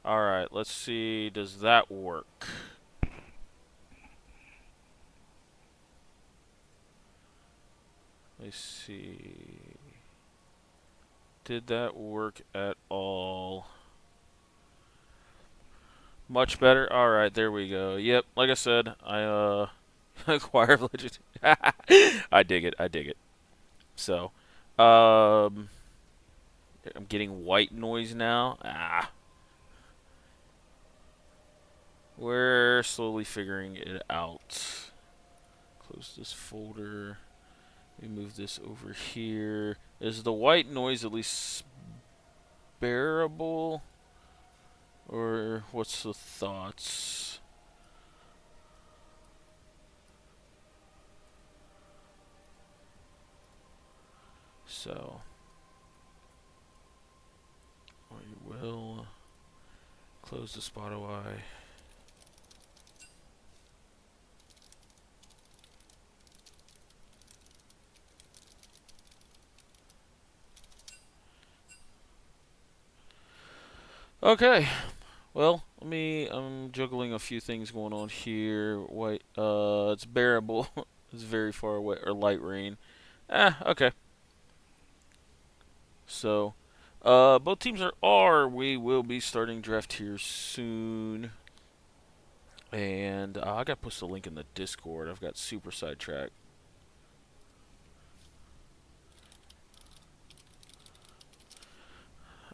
Alright, let's see. Does that work? Let's see. Did that work at all? Much better? Alright, there we go. Yep, like I said, I acquire legend. I dig it, I dig it. So, um, I'm getting white noise now. We're slowly figuring it out. Close this folder. We move this over here. Is the white noise at least bearable? Or what's the thoughts? So, we will close the Spotify. Okay. Well, I'm juggling a few things going on here. White, it's bearable. It's very far away, or light rain. Okay. So, both teams are R. We will be starting draft here soon. And I got to post a link in the Discord. I've got super sidetracked.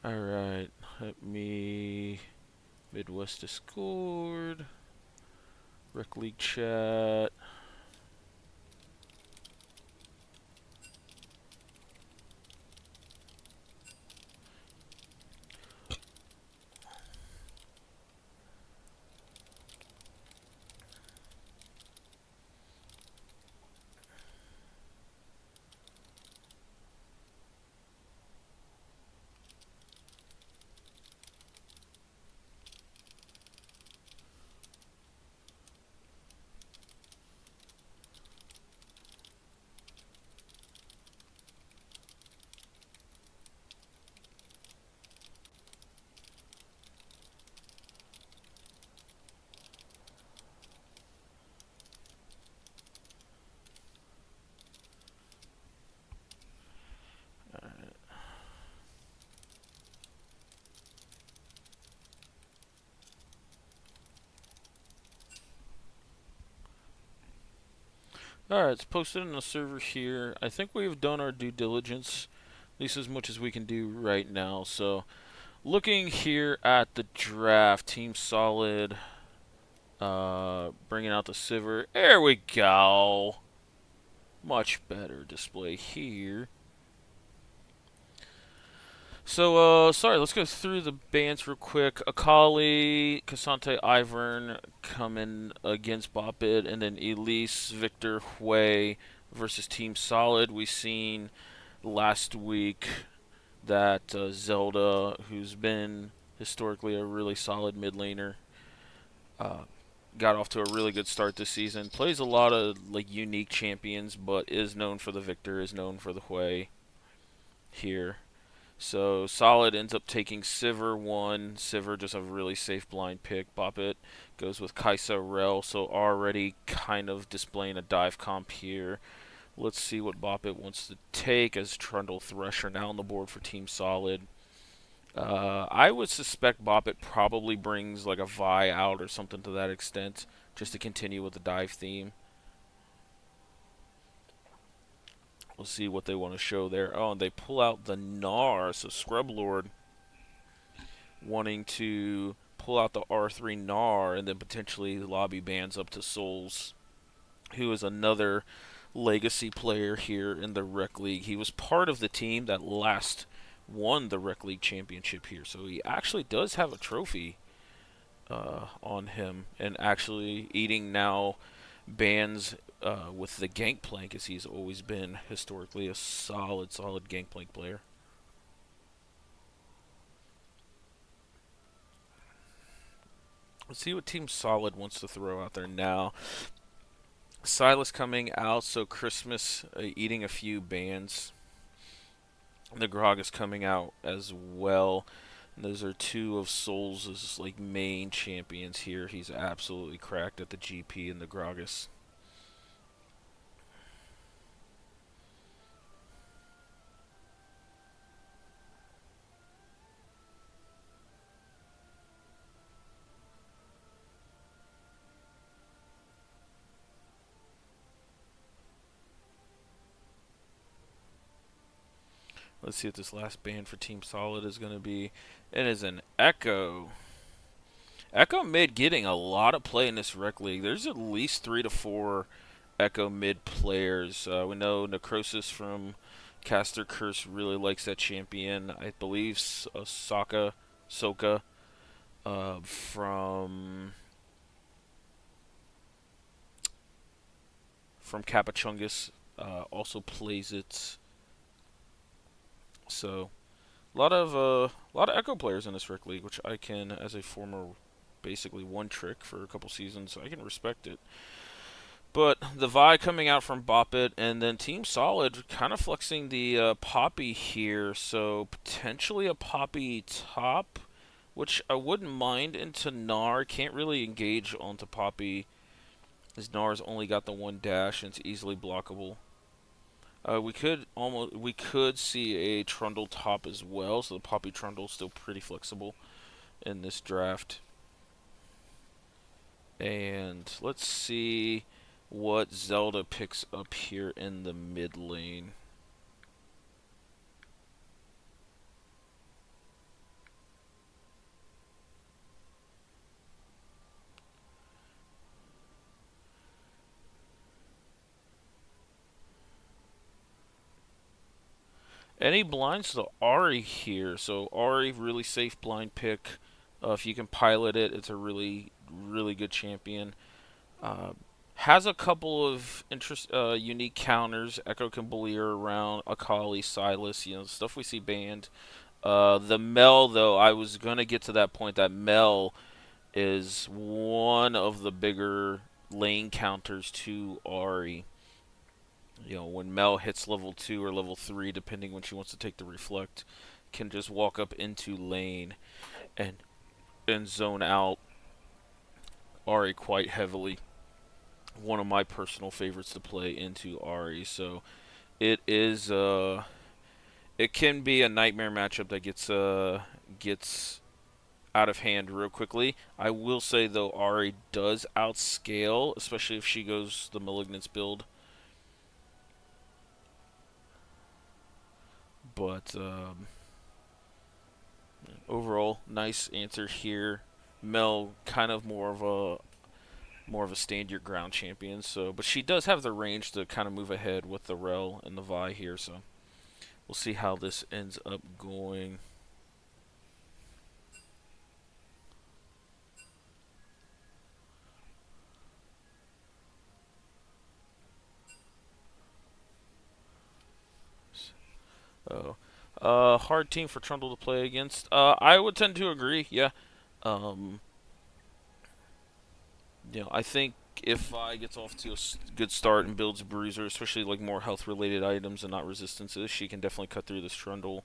Alright, let me Midwest Discord, Rec League chat. Alright, it's posted in the server here. I think we've done our due diligence, at least as much as we can do right now. So, looking here at the draft, Team Solid, bringing out the Sivir. There we go. Much better display here. So, sorry, let's go through the bands real quick. Akali, Cassante, Ivern coming against Bopit, and then Elise, Victor, Hui versus Team Solid. We seen last week that Zelda, who's been historically a really solid mid laner, uh, got off to a really good start this season. Plays a lot of like unique champions, but is known for the Victor, is known for the Hui here. So Solid ends up taking Sivir 1. Sivir just a really safe blind pick. Boppet goes with Kaisa Rel, so already kind of displaying a dive comp here. Let's see what Boppet wants to take as Trundle Thresher now on the board for Team Solid. I would suspect Boppet probably brings like a Vi out or something to that extent, just to continue with the dive theme. We'll see what they want to show there. Oh, and they pull out the Gnar, so Scrub Lord wanting to pull out the R3 Gnar and then potentially lobby bans up to Souls, who is another legacy player here in the Rec League. He was part of the team that last won the Rec League championship here, so he actually does have a trophy on him, and actually eating now bans with the Gangplank, as he's always been historically a solid Gangplank player. Let's see what Team Solid wants to throw out there now. Silas coming out, so Christmas eating a few bans. The Grog is coming out as well. Those are two of Souls' like main champions here. He's absolutely cracked at the GP and the Gragas. Let's see what this last band for Team Solid is going to be. It is an Echo. Echo mid getting a lot of play in this rec league. There's at least 3 to 4 Echo mid players. We know Necrosis from Caster Curse really likes that champion. I believe Soka from Capachungus also plays it. So a lot of Echo players in this rec league, which I can, as a former basically one trick for a couple seasons, I can respect it. But the Vi coming out from Bop It, and then Team Solid kind of flexing the Poppy here, so potentially a Poppy top, which I wouldn't mind into Gnar. Can't really engage onto Poppy, as Gnar's only got the one dash and it's easily blockable. We could see a Trundle top as well, so the Poppy Trundle's still pretty flexible in this draft. And let's see what Zelda picks up here in the mid lane. Any blinds to Ari here? So Ari, really safe blind pick. If you can pilot it, it's a really, really good champion. Uh, has a couple of unique counters. Echo can bully her around. Akali, Silas, stuff we see banned. The Mel, though, I was gonna get to that point. That Mel is one of the bigger lane counters to Ari. When Mel hits level 2 or level 3, depending when she wants to take the reflect, can just walk up into lane and zone out Ari quite heavily. One of my personal favorites to play into Ari. So it can be a nightmare matchup that gets out of hand real quickly. I will say though, Ari does outscale, especially if she goes the Malignance build. But overall, nice answer here. Mel kind of more of a stand your ground champion. So, but she does have the range to kind of move ahead with the Rel and the Vi here. So we'll see how this ends up going. Oh, hard team for Trundle to play against. I would tend to agree. Yeah. Um, I think if Vi gets off to a good start and builds a bruiser, especially like more health related items and not resistances, she can definitely cut through this Trundle.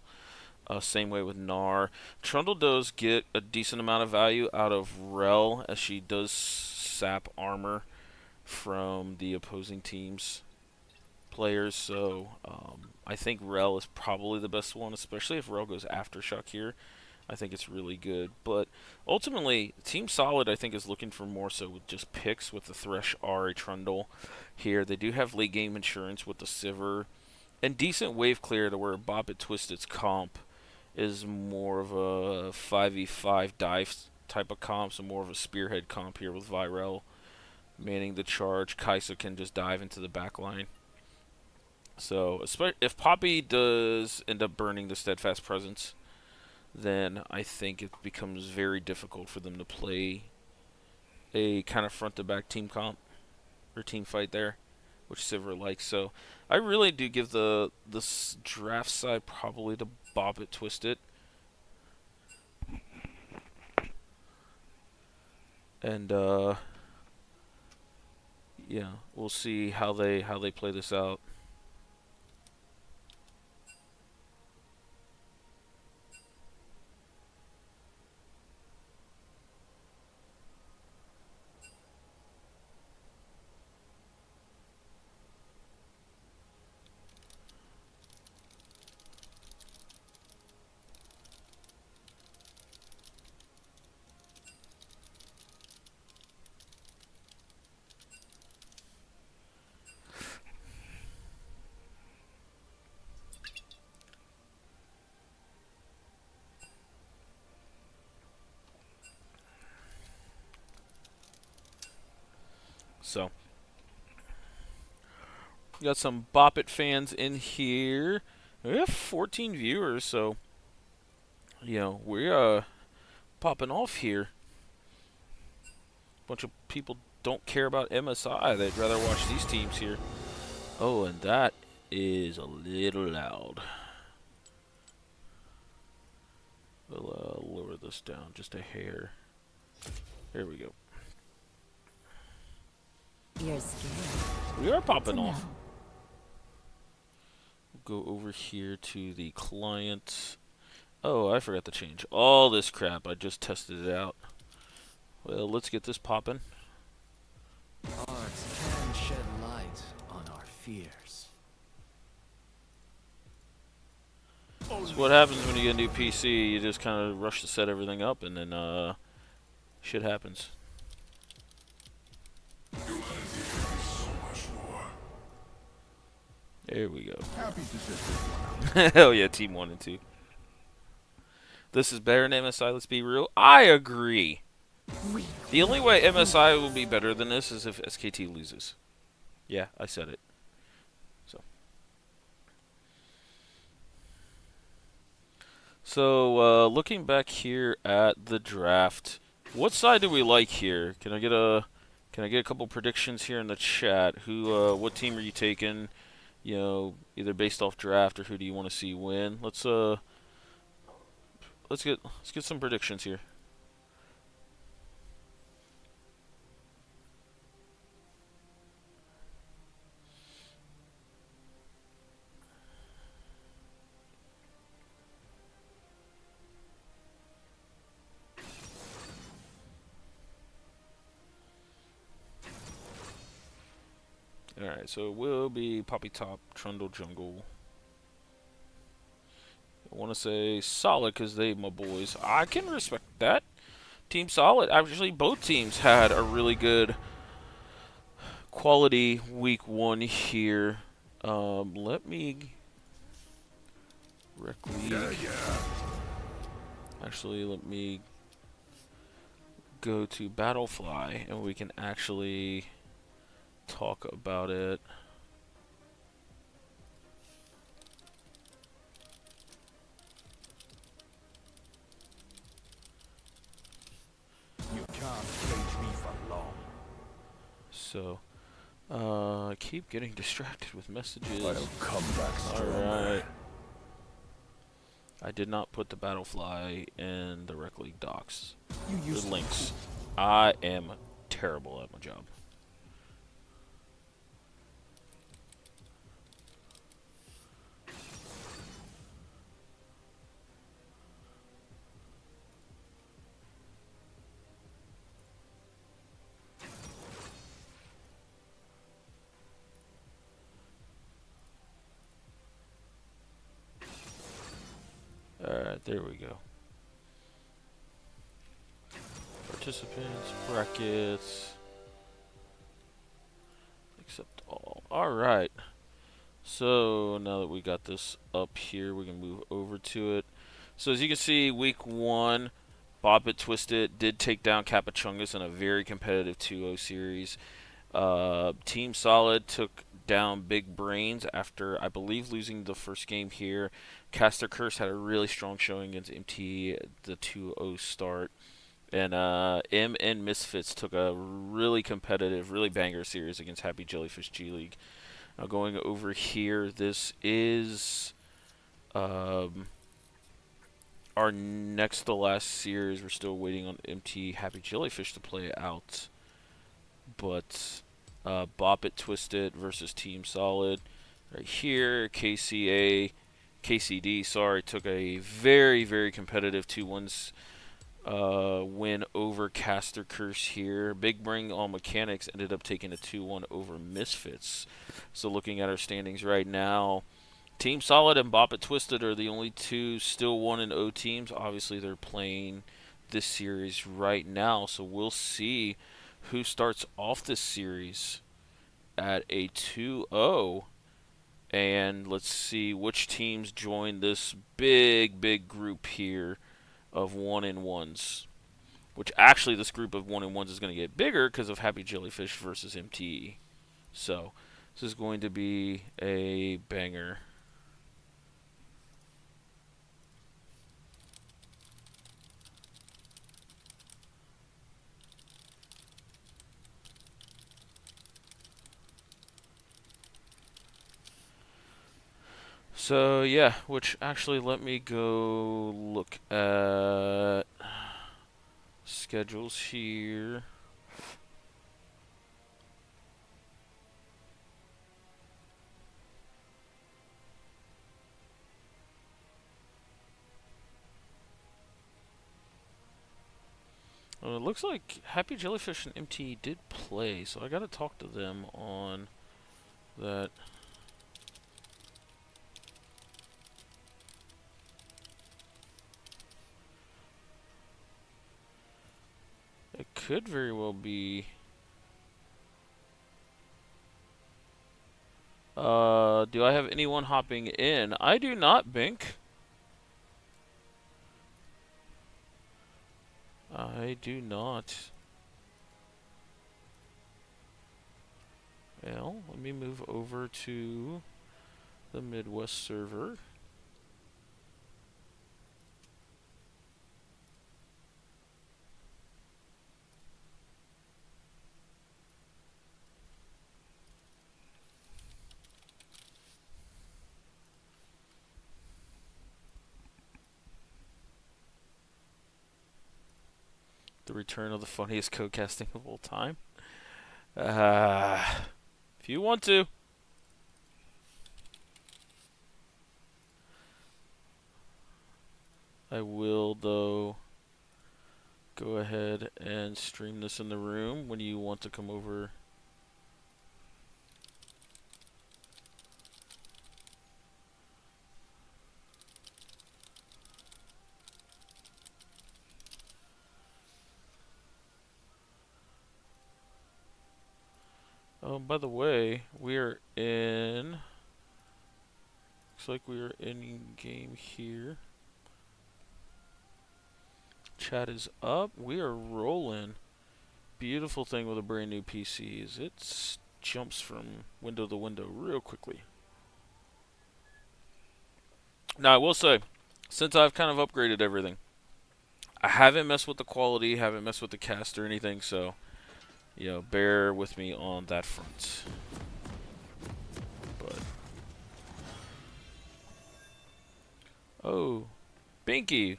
Same way with Gnar. Trundle does get a decent amount of value out of Rel, as she does sap armor from the opposing team's players. So I think Rel is probably the best one, especially if Rel goes Aftershock here. I think it's really good. But ultimately, Team Solid, I think, is looking for more so with just picks with the Thresh Ari Trundle here. They do have late game insurance with the Sivir and decent wave clear to where Bop It Twisted's comp is more of a 5v5 dive type of comp, so more of a spearhead comp here with Virel manning the charge. Kaisa can just dive into the back line. So if Poppy does end up burning the Steadfast Presence, then I think it becomes very difficult for them to play a kind of front to back team comp or team fight there, which Sivir likes. So I really do give this draft side probably to Bop It Twisted. And yeah, we'll see how they play this out. So, got some Bop It fans in here. We have 14 viewers, so we're popping off here. Bunch of people don't care about MSI. They'd rather watch these teams here. Oh, and that is a little loud. We'll lower this down just a hair. There we go. You're scared. We are popping off. We'll go over here to the client. Oh, I forgot to change all this crap. I just tested it out. Well, let's get this popping. Art can shed light on our fears. So what happens when you get a new PC? You just kind of rush to set everything up, and then shit happens. There we go. Hell yeah, Team 1 and 2. This is better than MSI, let's be real. I agree. The only way MSI will be better than this is if SKT loses. Yeah, I said it. So, looking back here at the draft, what side do we like here? Can I get a couple predictions here in the chat? What team are you taking? Either based off draft or who do you want to see win? Let's get some predictions here. Alright, so it will be Poppy Top, Trundle Jungle. I want to say Solid because they my boys. I can respect that. Team Solid. Actually, both teams had a really good quality week 1 here. Let me rec league. Actually, let me go to Battlefly and we can actually talk about it. You can't cage me for long. So, I keep getting distracted with messages. I'll come back stronger. Alright. I did not put the Battlefly in the Rec League docs. The links. I am terrible at my job. Alright, there we go. Participants, brackets, accept all. Alright. So, now that we got this up here, we can move over to it. So, as you can see, week 1, Bop It Twisted did take down Capachungus in a very competitive 2-0 series. Team Solid took down Big Brains after, I believe, losing the first game here. Caster Curse had a really strong showing against MT, the 2-0 start. And M and Misfits took a really competitive, really banger series against Happy Jellyfish G League. Now going over here, this is our next to last series. We're still waiting on MT Happy Jellyfish to play out. But Bop It Twisted versus Team Solid. Right here, KCD, sorry, took a very, very competitive 2-1 win over Caster Curse here. Big Bring All Mechanics ended up taking a 2-1 over Misfits. So looking at our standings right now, Team Solid and Bop It Twisted are the only two still 1-0 teams. Obviously, they're playing this series right now, so we'll see who starts off this series at a 2-0. And let's see which teams join this big, big group here of 1-1s. which actually this group of 1-1s is going to get bigger because of Happy Jellyfish versus MTE. So this is going to be a banger. So yeah, which actually let me go look at schedules here. It looks like Happy Jellyfish and MT did play, so I gotta talk to them on that. It could very well be. Do I have anyone hopping in? I do not, Bink. I do not. Well, let me move over to the Midwest server. The return of the funniest codecasting of all time. If you want to. I will, though, go ahead and stream this in the room when you want to come over. Oh, by the way, we are in. Looks like we are in game here. Chat is up. We are rolling. Beautiful thing with a brand new PC is it jumps from window to window real quickly. Now, I will say, since I've kind of upgraded everything, I haven't messed with the quality, haven't messed with the cast or anything, so, you know, bear with me on that front. But, oh, Binky.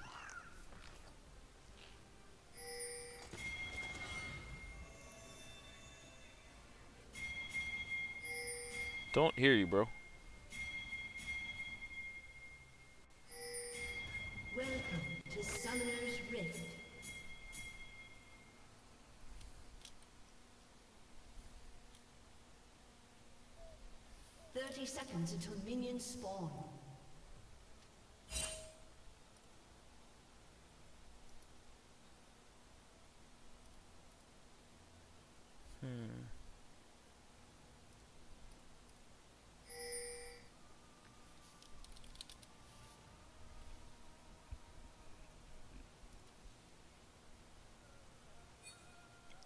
Don't hear you, bro. Welcome to Summoner's Rift. Seconds until minions spawn.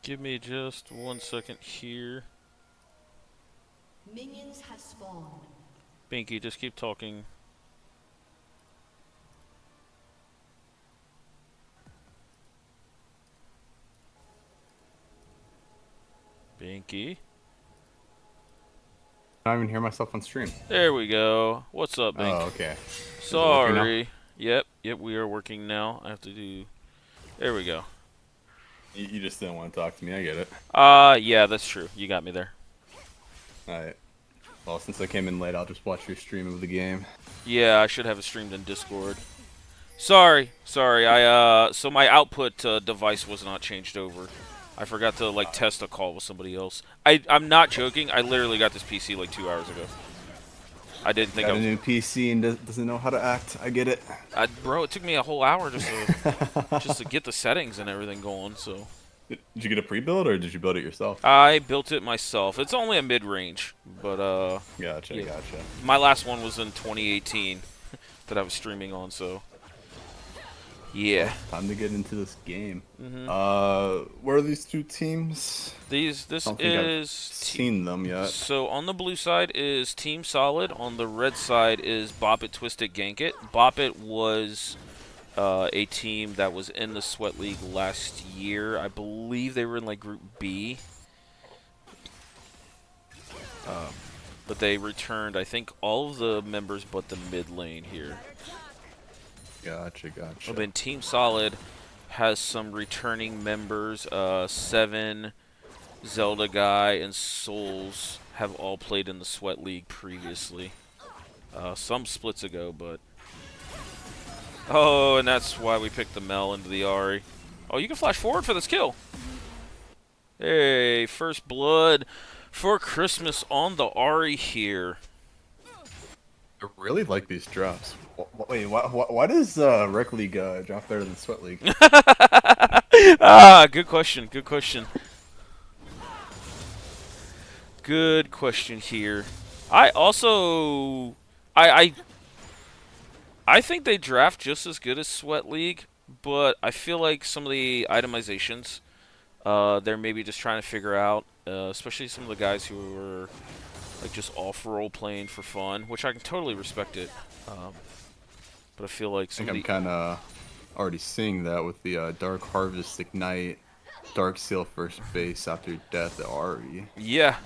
Give me just 1 second here. Minions have spawned. Binky, just keep talking. Binky. I don't even hear myself on stream. There we go. What's up, Bink? Oh, okay. Sorry. Yep, we are working now. I have to do... There we go. You just didn't want to talk to me. I get it. Yeah, that's true. You got me there. Alright. Well, since I came in late, I'll just watch your stream of the game. Yeah, I should have it streamed in Discord. Sorry. So my output device was not changed over. I forgot to, like, test a call with somebody else. I'm not joking. I literally got this PC, like, 2 hours ago. I didn't think Got I was... a new PC and doesn't know how to act. I get it. Bro, it took me a whole hour just to get the settings and everything going, so... Did you get a pre-build, or did you build it yourself? I built it myself. It's only a mid-range, but, Gotcha, yeah. gotcha. My last one was in 2018 that I was streaming on, so... Yeah. Time to get into this game. hmm Where are these two teams? I This don't think I've is seen them yet. so on the blue side is Team Solid. On the red side is Bop It, Twist It, Gank It. Bop It was a team that was in the Sweat League last year. I believe they were in like Group B. But they returned, I think, all of the members but the mid lane here. Gotcha. Well, then Team Solid has some returning members. Seven, Zelda Guy, and Souls have all played in the Sweat League previously. Some splits ago, but... Oh, and that's why we picked the Mel into the Ahri. Oh, you can flash forward for this kill. Hey, first blood for Christmas on the Ahri here. I really like these drops. Wait, why does Rec League drop better than Sweat League? Good question. Good question here. I also, I think they draft just as good as Sweat League, but I feel like some of the itemizations, they're maybe just trying to figure out, especially some of the guys who are like just off role playing for fun, which I can totally respect it. But I feel like I some think of I'm the kind of already seeing that with the Dark Harvest Ignite, Dark Seal first base after death at Ari. yeah,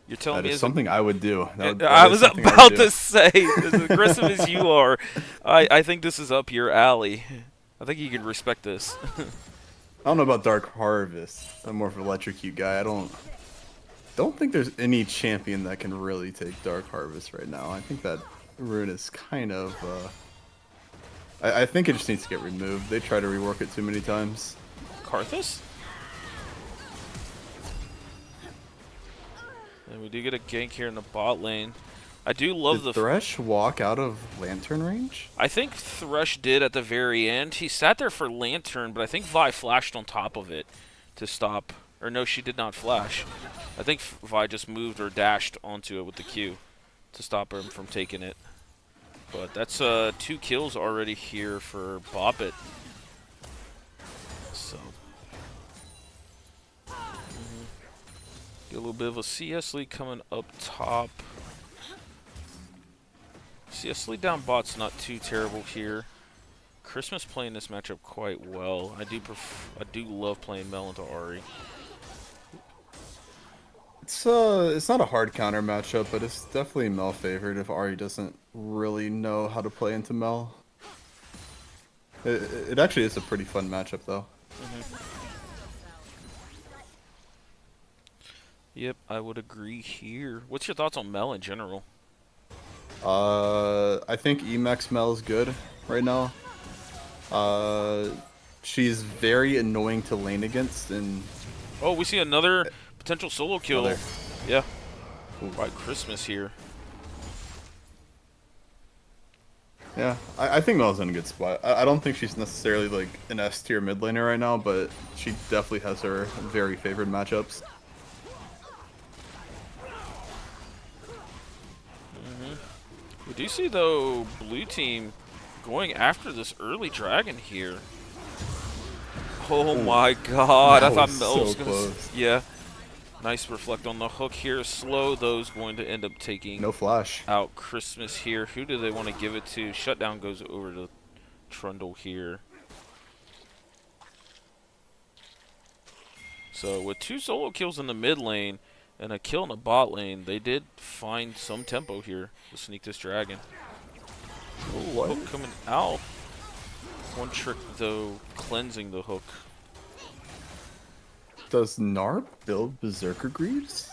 you're telling That me is as something I would do. That I is was something I would about do. to say, as aggressive as you are, I think this is up your alley. I think you can respect this. I don't know about Dark Harvest. I'm more of an Electrocute guy. I don't think there's any champion that can really take Dark Harvest right now. I think that rune is kind of. I think it just needs to get removed. They try to rework it too many times. Karthus? And we do get a gank here in the bot lane. I do love Did Thresh walk out of Lantern range? I think Thresh did at the very end. He sat there for Lantern, but I think Vi flashed on top of it to stop. Or no, she did not flash. I think Vi just moved or dashed onto it with the Q to stop him from taking it. But that's 2 kills already here for Bop It. So get a little bit of a CS lead coming up top. CS lead down bot's not too terrible here. Christmas playing this matchup quite well. I do love playing Mel into Ahri. It's not a hard counter matchup, but it's definitely Mel favored if Ari doesn't really know how to play into Mel. It actually is a pretty fun matchup though. Yep, I would agree here. What's your thoughts on Mel in general? I think Emax Mel is good right now. She's very annoying to lane against, and Oh, we see another potential solo kill. Another. Yeah. Right, Christmas here. yeah, I think Mel's in a good spot. I don't think she's necessarily like an S tier mid laner right now, but she definitely has her very favored matchups. We do see, though, blue team going after this early dragon here. Oh my god, I That thought was Mel was so gonna... close. Yeah. Nice reflect on the hook here. Slow, though, is going to end up taking No flash. out Christmas here. Who do they want to give it to? Shutdown goes over to Trundle here. So with 2 solo kills in the mid lane and a kill in the bot lane, they did find some tempo here to sneak this dragon. Oh, hook coming out. One trick, though, cleansing the hook. Does Narp build Berserker Greaves?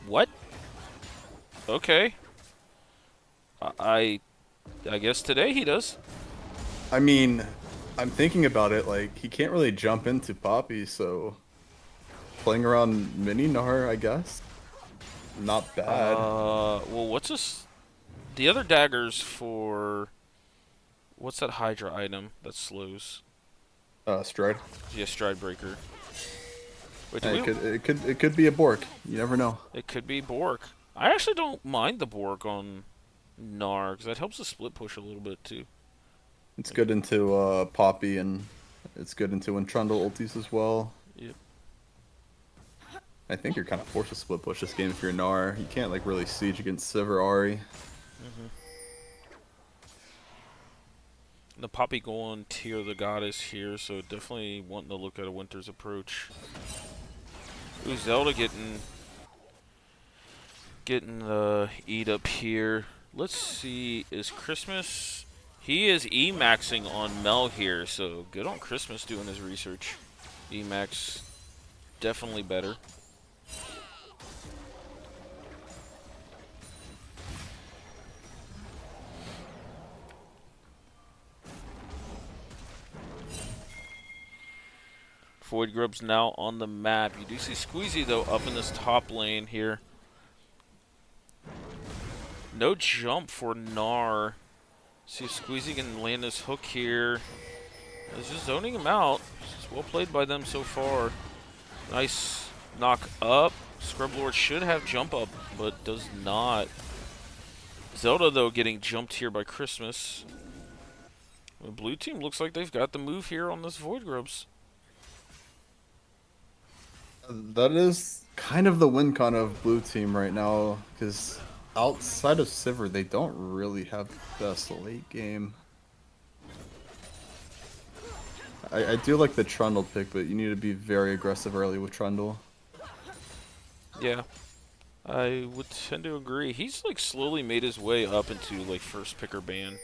What? Okay. I guess today he does. I mean, I'm thinking about it, like, he can't really jump into Poppy, so playing around Mini Nar, I guess. Not bad. Well, what's this? The other daggers for... What's that Hydra item that slows? Stride. Yeah, Stride Breaker. Wait, do Hey, we... it could be a Bork. You never know. It could be Bork. I actually don't mind the Bork on Gnar, because that helps the split push a little bit too. It's good into Poppy, and it's good into when Trundle ultis as well. Yep. I think you're kind of forced to split push this game if you're Gnar. You can't like really siege against Civ or Ahri. The Poppy going tier the goddess here, so definitely wanting to look at a Winter's approach. Ooh, Zelda getting the eat up here. Let's see, is Christmas? He is E-maxing on Mel here, so good on Christmas doing his research. E-max definitely better. Void Grub's now on the map. You do see Squeezy, though, up in this top lane here. No jump for Gnar. See if Squeezy can land this hook here. It's just zoning him out. It's well played by them so far. Nice knock up. Scrublord should have jump up, but does not. Zelda, though, getting jumped here by Christmas. The blue team looks like they've got the move here on this Void Grubs. That is kind of the win con of blue team right now, because outside of Sivir, they don't really have the best late game. I do like the Trundle pick, but you need to be very aggressive early with Trundle. Yeah, I would tend to agree. He's like slowly made his way up into like first picker ban,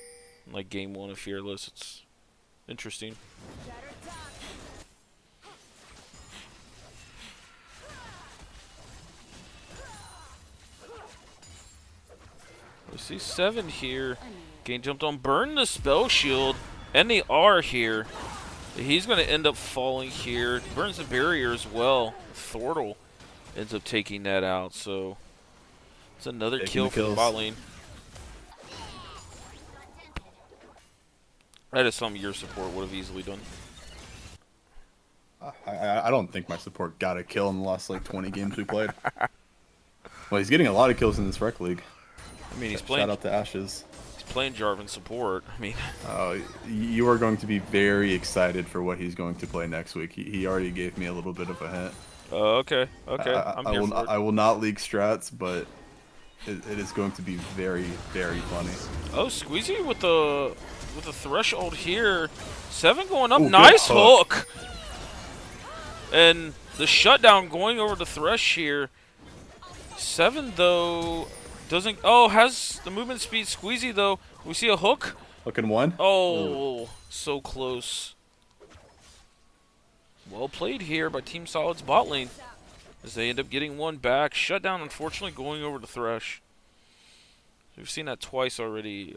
like game 1 of Fearless. It's interesting. We see 7 here. Gain jumped on, burn the spell shield, and the R here. He's going to end up falling here. Burns the barrier as well. Thortle ends up taking that out, so it's another kill for the bot lane. That is something your support would have easily done. I don't think my support got a kill in the last like 20 games we played. Well, he's getting a lot of kills in this rec league. I mean, he's playing. Shout out to Ashes. He's playing Jarvan support. I mean, you are going to be very excited for what he's going to play next week. He already gave me a little bit of a hint. Okay, okay. I'm here for it. I will not leak strats, but it is going to be very, very funny. Oh, Squeezy with the threshold here. 7 going up. Ooh, nice hook. And the shutdown going over the Thresh here. 7 though doesn't. Oh, has the movement speed. Squeezy though. We see a hook. Hook in one. Oh, so close. Well played here by Team Solid's bot lane, as they end up getting one back. Shutdown, unfortunately, going over to Thresh. We've seen that twice already,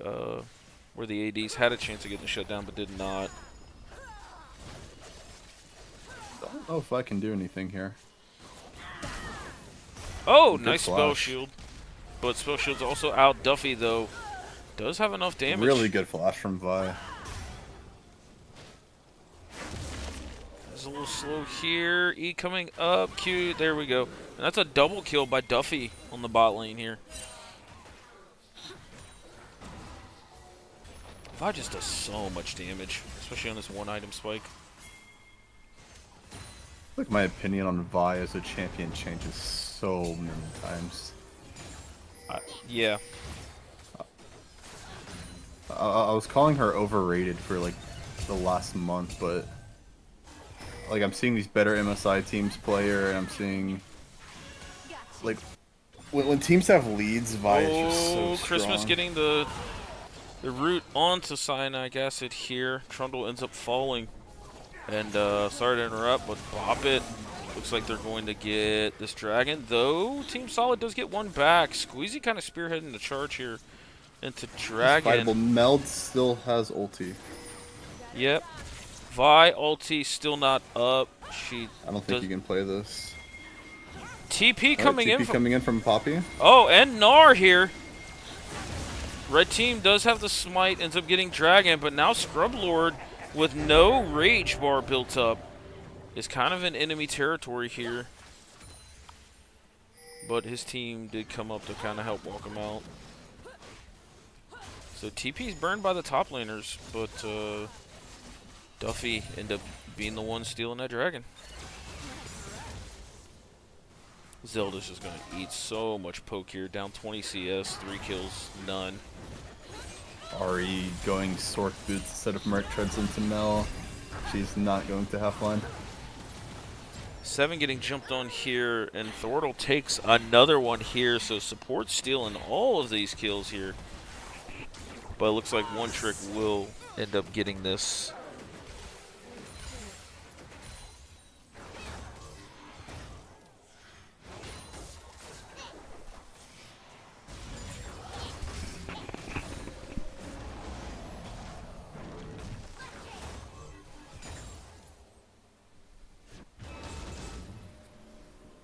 where the ADs had a chance of getting the shutdown but did not. I don't know if I can do anything here. Oh, Good nice flash. spell shield. But spell shield's also out. Duffy, though, does have enough damage. Really good flash from Vi. It's a little slow here. E coming up. Q. There we go. And that's a double kill by Duffy on the bot lane here. Vi just does so much damage, especially on this one item spike. Like my opinion on Vi as a champion changes so many times. Yeah. I was calling her overrated for like the last month, but like I'm seeing these better MSI teams play her, and I'm seeing like when teams have leads, Vi is just so strong. Christmas getting the root onto cyanide acid here. Trundle ends up falling. And sorry to interrupt, but Bop It. Looks like they're going to get this dragon, though Team Solid does get one back. Squeezy kind of spearheading the charge here into dragon. Fightable. Meld still has ulti. Yep. Vi ulti still not up. I don't think you can play this. TP coming in. TP coming in from Poppy. Oh, and Gnar here. Red team does have the smite, ends up getting dragon, but now Scrublord with no rage bar built up is kind of in enemy territory here. But his team did come up to kind of help walk him out. So TP's burned by the top laners, but Duffy ended up being the one stealing that dragon. Zelda's just going to eat so much poke here. Down 20 CS, 3 kills, none. Ari going Sork Boots instead of Merc Treads into Mel. She's not going to have fun. 7 getting jumped on here, and Thordle takes another one here, so support stealing all of these kills here. But it looks like One Trick will end up getting this.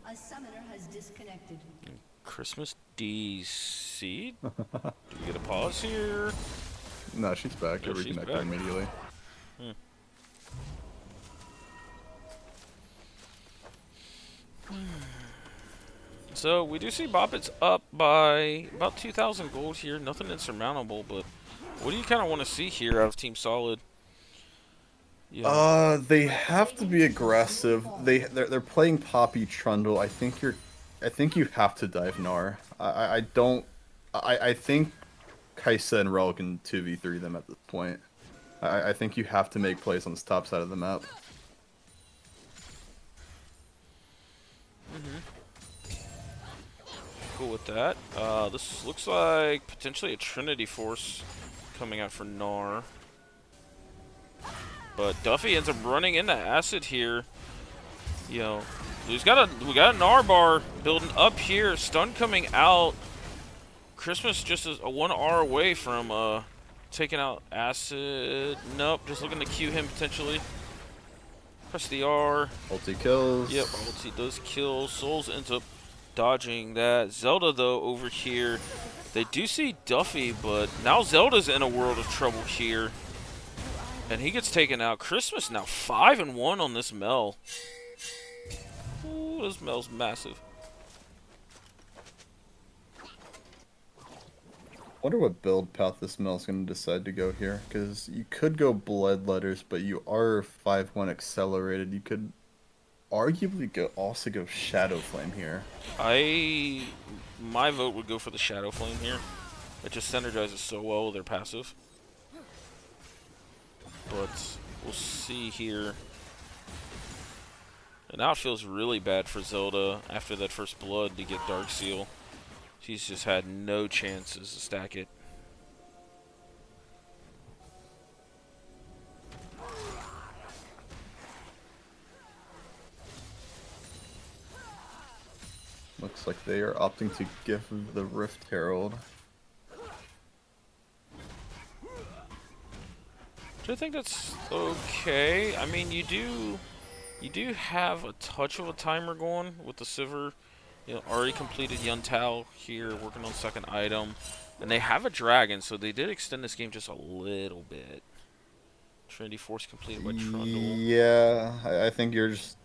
A summoner has disconnected. Christmas DC? Do we get a pause here? No, she's back. No, They're she's reconnected back. immediately. So we do see Boppet's up by about 2,000 gold here. Nothing insurmountable, but what do you kind of want to see here out of Team Solid? Yeah. They have to be aggressive. They're playing Poppy Trundle. I think you have to dive Gnar. I don't. I think Kaisa and Rel can 2v3 them at this point. I think you have to make plays on this top side of the map. Cool with that. This looks like potentially a Trinity Force coming out for Gnar. But Duffy ends up running into Acid here. You know, we got a Gnar bar building up here. Stun coming out. Christmas just is a 1R away from taking out Acid. Nope, just looking to Q him potentially. Press the R. Ulti kills. Yep, ulti does kill. Souls ends up dodging that. Zelda, though, over here, they do see Duffy, but now Zelda's in a world of trouble here. And he gets taken out. Christmas now 5-1 on this Mel. Ooh, this Mel's massive. Wonder what build path this Mel's going to decide to go here, because you could go Bloodletters, but you are 5-1 accelerated. You could arguably also go Shadow Flame here. My vote would go for the Shadow Flame here. It just synergizes so well with their passive. But we'll see here. And now it feels really bad for Zelda after that first blood to get Dark Seal. She's just had no chances to stack it. Looks like they are opting to give the Rift Herald. I think that's okay. I mean, you do have a touch of a timer going with the Sivir. You know, already completed Yuntao here, working on second item. And they have a dragon, so they did extend this game just a little bit. Trinity Force completed by Trundle. Yeah, I think you're just...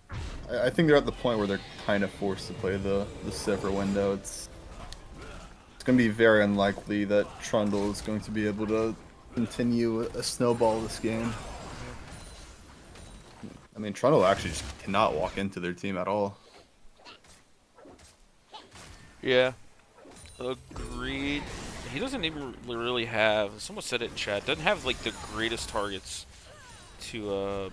I think they're at the point where they're kind of forced to play the Sivir window. It's going to be very unlikely that Trundle is going to be able to continue a snowball this game. I mean, Trundle actually just cannot walk into their team at all. Yeah, agreed. He doesn't even really have, someone said it in chat, doesn't have like the greatest targets to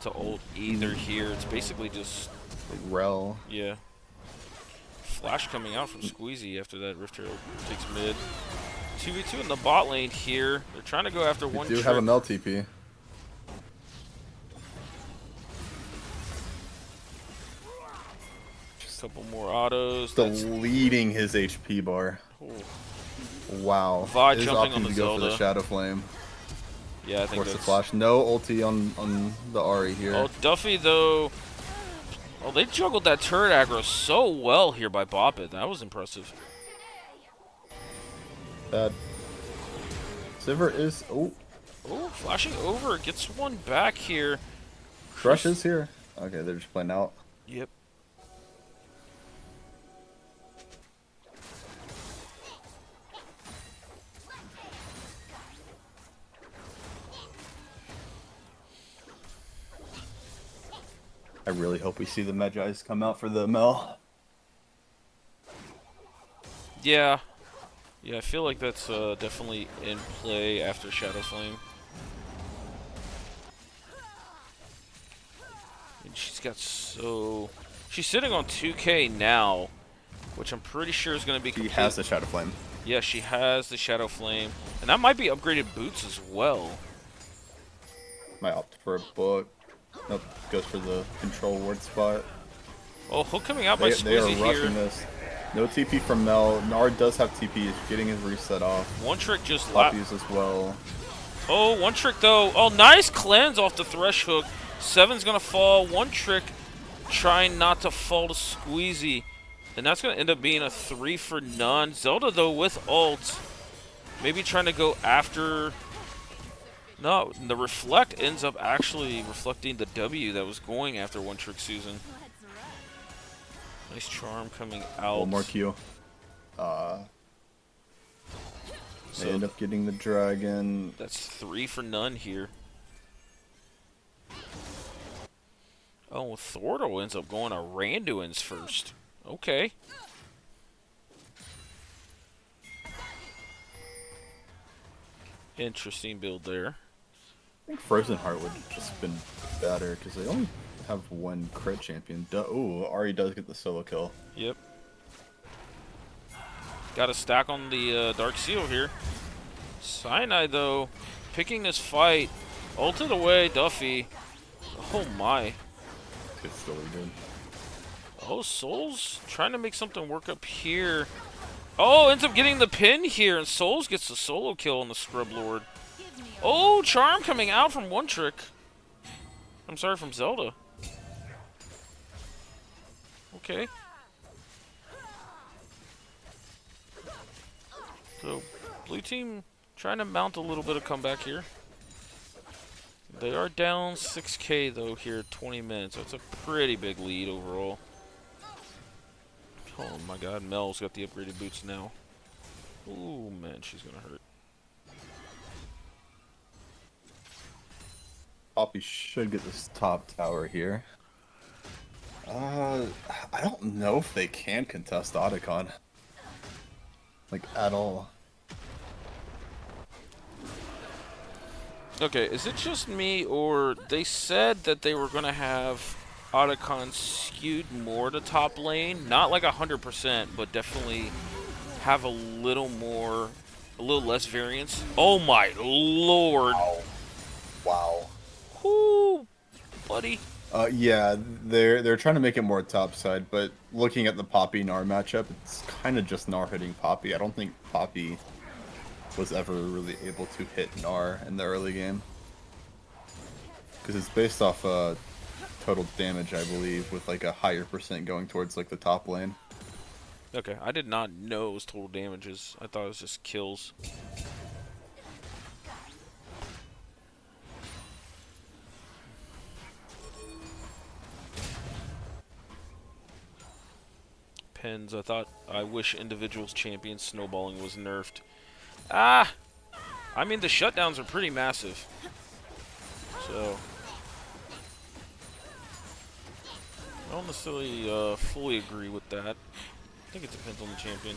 ult either here. It's basically just Like Rel. yeah. Flash coming out from Squeezy after that Rift Herald takes mid. 2v2 in the bot lane here. They're trying to go after We one do trick. have a Mel TP. Couple more autos. That's Deleting his HP bar. cool. Wow. Vi Is jumping opting on the to go for the Zelda. Shadow Flame. Yeah, I think Force the that's... flash. No ulti on the Ahri here. Oh, Duffy, though... Oh, they juggled that turret aggro so well here by Boppet. That was impressive. That Sivir is... Oh, Oh, flashing over. Gets one back here. Crush is here. Okay, they're just playing out. Yep. I really hope we see the Magi's come out for the Mel. Yeah. Yeah, I feel like that's definitely in play after Shadow Flame. And she's got so... She's sitting on 2k now, which I'm pretty sure is going to be She complete. has the Shadow Flame. Yeah, she has the Shadow Flame. And that might be upgraded boots as well. Might opt for a book. Nope, goes for the control ward spot. Oh, hook coming out by They are Squeezy rushing here. this. No TP from Mel. Nard does have TP. He's getting his reset off. One trick just Poppy's as well. Oh, one trick though. Oh, nice cleanse off the thresh hook. Seven's gonna fall. One trick trying not to fall to Squeezy. And that's gonna end up being a 3 for none. Zelda though with ult. Maybe trying to go after... No, the reflect ends up actually reflecting the W that was going after one trick Susan. Nice charm coming out. One more Q. They end up getting the dragon. That's 3 for none here. Oh, Thordo ends up going to Randuin's first. Okay. Interesting build there. I think Frozen Heart would have just been better because they only have one crit champion. Ooh, Ari does get the solo kill. Yep. Got a stack on the Dark Seal here. Cyanide, though, picking this fight. Ulted away, Duffy. Oh, my. It's still really good. Oh, Souls trying to make something work up here. Oh, ends up getting the pin here, and Souls gets the solo kill on the Scrub Lord. Oh, Charm coming out from one trick. I'm sorry, from Zelda. Okay. So, blue team trying to mount a little bit of comeback here. They are down 6k though here at 20 minutes. That's a pretty big lead overall. Oh my god, Mel's got the upgraded boots now. Ooh, man, she's gonna hurt. Poppy should get this top tower here. I don't know if they can contest Otacon. Like, at all. Okay, is it just me, or they said that they were gonna have Otacon skewed more to top lane? Not like 100%, but definitely have a little more, a little less variance. Oh my lord! Wow. Whoo, buddy. Yeah, they're trying to make it more topside, but looking at the Poppy Gnar matchup, it's kind of just Gnar hitting Poppy. I don't think Poppy was ever really able to hit Gnar in the early game. Because it's based off total damage, I believe, with like a higher percent going towards like the top lane. Okay, I did not know it was total damages. I thought it was just kills. Pins, I wish individuals champion snowballing was nerfed. Ah! I mean, the shutdowns are pretty massive. So, I don't necessarily fully agree with that. I think it depends on the champion.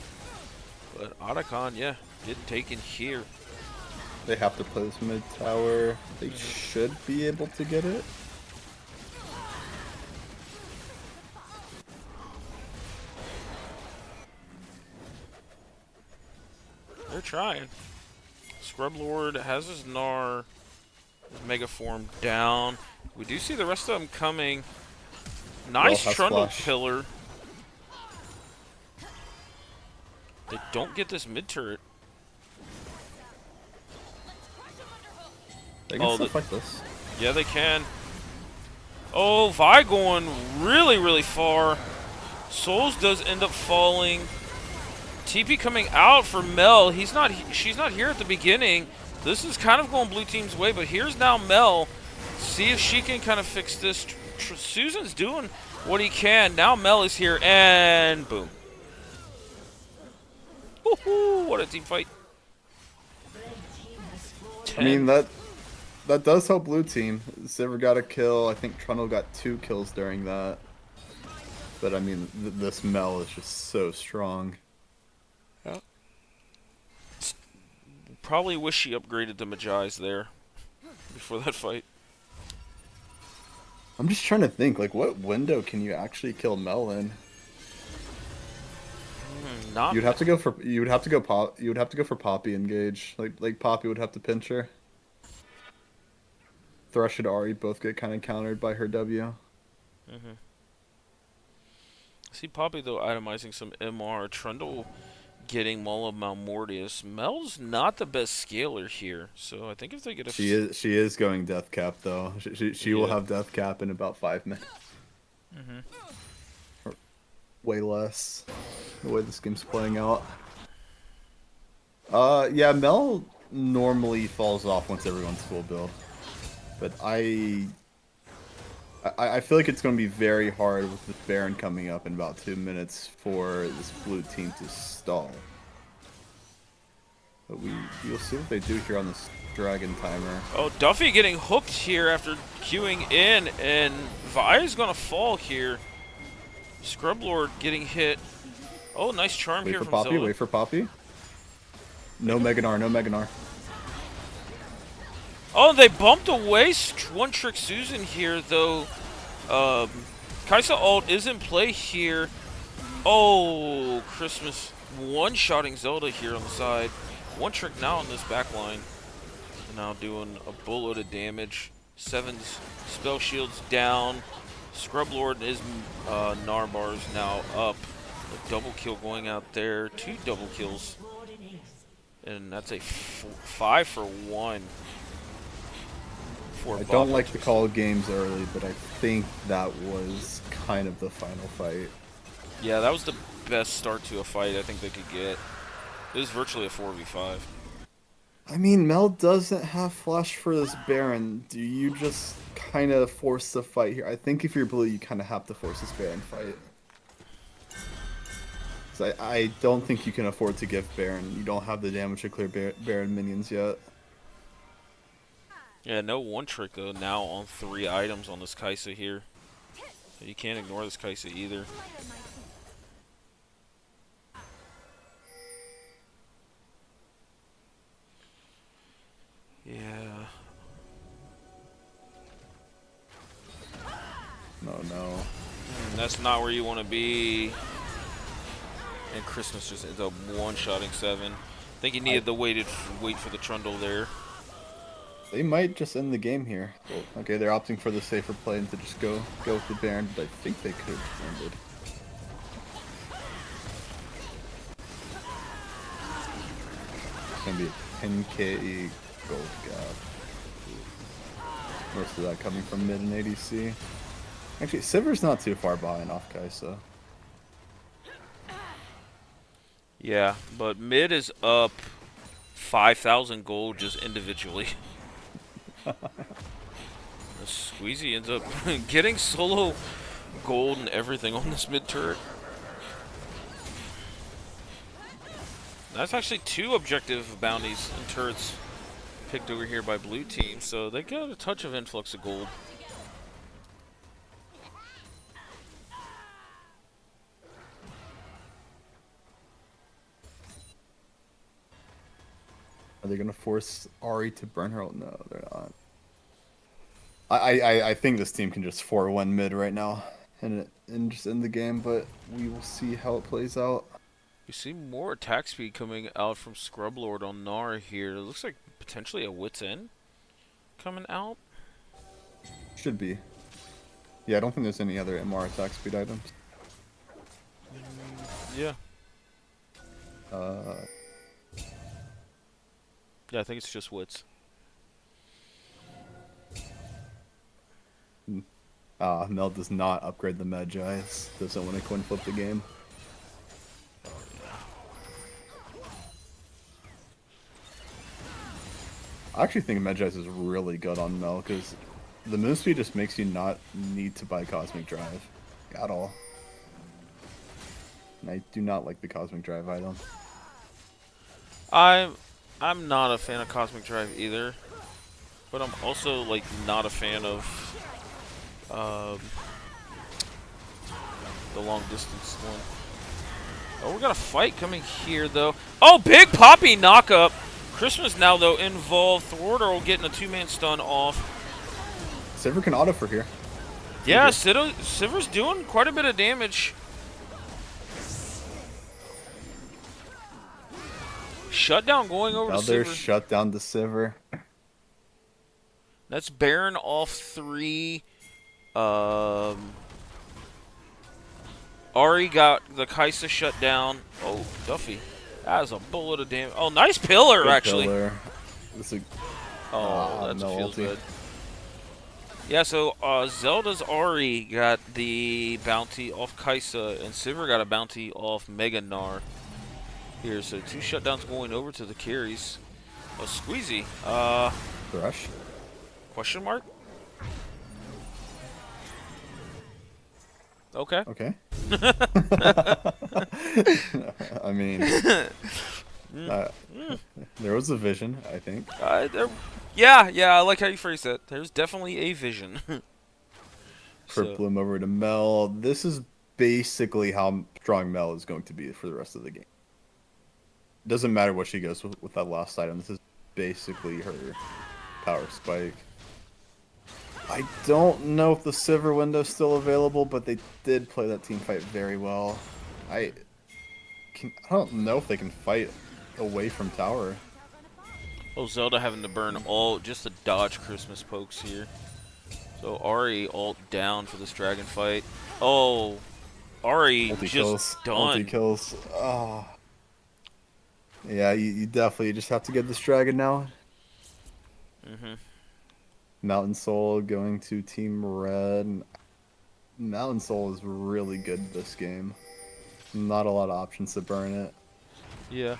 But Otacon, yeah, getting taken here. They have to play this mid tower. They should be able to get it. They're trying. Scrub Lord has his Gnar, his Mega Form down. We do see the rest of them coming. Nice Trundle Pillar. They don't get this mid turret. They can still fight this. Yeah, they can. Oh, Vi going really, really far. Souls does end up falling. TP coming out for Mel. She's not here at the beginning. This is kind of going blue team's way, but here's now Mel. See if she can kind of fix this. Susan's doing what he can. Now Mel is here, and boom. Woohoo! What a team fight. I mean, that that does help blue team. Sivir got a kill. I think Trundle got 2 kills during that. But I mean, this Mel is just so strong. Yeah. Probably wish she upgraded the Magi's there before that fight. I'm just trying to think, like, what window can you actually kill Mel in? Not. You'd have to go for you would have to go pop you would have to go for Poppy engage. Like Poppy would have to pinch her. Thresh and Ari both get kind of countered by her W. Mm-hmm. See Poppy though itemizing some MR. Trundle getting Mulla Malmortius. Mel's not the best scaler here, so I think if they get a She is going death cap though. She will yeah. have death cap in about 5 minutes. Mm-hmm. Or way less. The way this game's playing out. Yeah, Mel normally falls off once everyone's full build, but I feel like it's going to be very hard with the Baron coming up in about 2 minutes for this blue team to stall. But you'll see what they do here on this dragon timer. Oh, Duffy getting hooked here after queuing in, and Vi's gonna fall here. Scrublord getting hit. Oh, nice charm Wait here for from Poppy, Zelda. wait for Poppy. No Meganar, no Meganar. Oh, they bumped away One Trick Susan here, though. Kaisa ult is in play here. Oh, Christmas one-shotting Zelda here on the side. One Trick now on this back line. Now doing a boatload of damage. Seven's spell shields down. Scrublord is Narbar's now up. A double kill going out there. 2 double kills. And that's a 5 for 1. I don't like to call games early, but I think that was kind of the final fight. Yeah, that was the best start to a fight I think they could get. It was virtually a 4v5. I mean, Mel doesn't have flash for this Baron. Do you just kind of force the fight here? I think if you're blue, you kind of have to force this Baron fight. 'Cause I don't think you can afford to give Baron. You don't have the damage to clear Baron minions yet. Yeah, no One Trick though now on 3 items on this Kaisa here. So you can't ignore this Kaisa either. Yeah. No. That's not where you want to be. And Christmas just ends up one-shotting 7. I think he needed the wait for the Trundle there. They might just end the game here. Well, okay, they're opting for the safer play and to just go with the Baron, but I think they could have ended. It's gonna be a 10k gold gap. Most of that coming from mid and ADC. Actually, Sivir's not too far behind off Kaisa. Yeah, but mid is up 5,000 gold just individually. Squeezy ends up getting solo gold and everything on this mid turret. That's actually 2 objective bounties and turrets picked over here by blue team, so they got a touch of influx of gold. Are they gonna force Ari to burn her? No, they're not. I think this team can just 4-1 mid right now and just end the game, but we will see how it plays out. We see more attack speed coming out from Scrublord on Gnar here. It looks like potentially a Wit's End coming out. Should be. Yeah, I don't think there's any other MR attack speed items. Yeah. Uh, Yeah, I think it's just Wits. Mel does not upgrade the Magi's. Doesn't want to coin flip the game. I actually think Magi's is really good on Mel because the move speed just makes you not need to buy Cosmic Drive at all. And I do not like the Cosmic Drive item. I'm not a fan of Cosmic Drive either. But I'm also like not a fan of the long distance one. Oh, we got a fight coming here though. Oh, big Poppy knockup. Christmas now though involved. Thwarter getting a 2-man stun off. Sivir can auto for here. Yeah, Sivir's doing quite a bit of damage. Shutdown going over to Another Sivir. shutdown to Sivir. That's Baron off 3. Ari got the Kaisa shut down. Oh, Duffy. That is a bullet of damage. Oh, nice pillar, Good actually. pillar. This is Oh, that no feels ulti. good. Yeah, so Zelda's Ari got the bounty off Kaisa, and Sivir got a bounty off Mega Gnar. Here, so 2 shutdowns going over to the carries. Oh, Squeezy. Thresh. Question mark? Okay. Okay. I mean, there was a vision, I think. Yeah, I like how you phrase that. There's definitely a vision. Crypt Bloom over to Mel. This is basically how strong Mel is going to be for the rest of the game. Doesn't matter what she goes with that last item. This is basically her power spike. I don't know if the Sivir window's still available, but they did play that team fight very well. I don't know if they can fight away from tower. Oh, Zelda having to burn all just to dodge Christmas pokes here. So Ari ult down for this dragon fight. Oh, Ari Multi just kills. done. Multi kills. Oh. Yeah, you definitely just have to get this dragon now. Mountain Soul going to Team Red. Mountain Soul is really good this game. Not a lot of options to burn it. Yeah.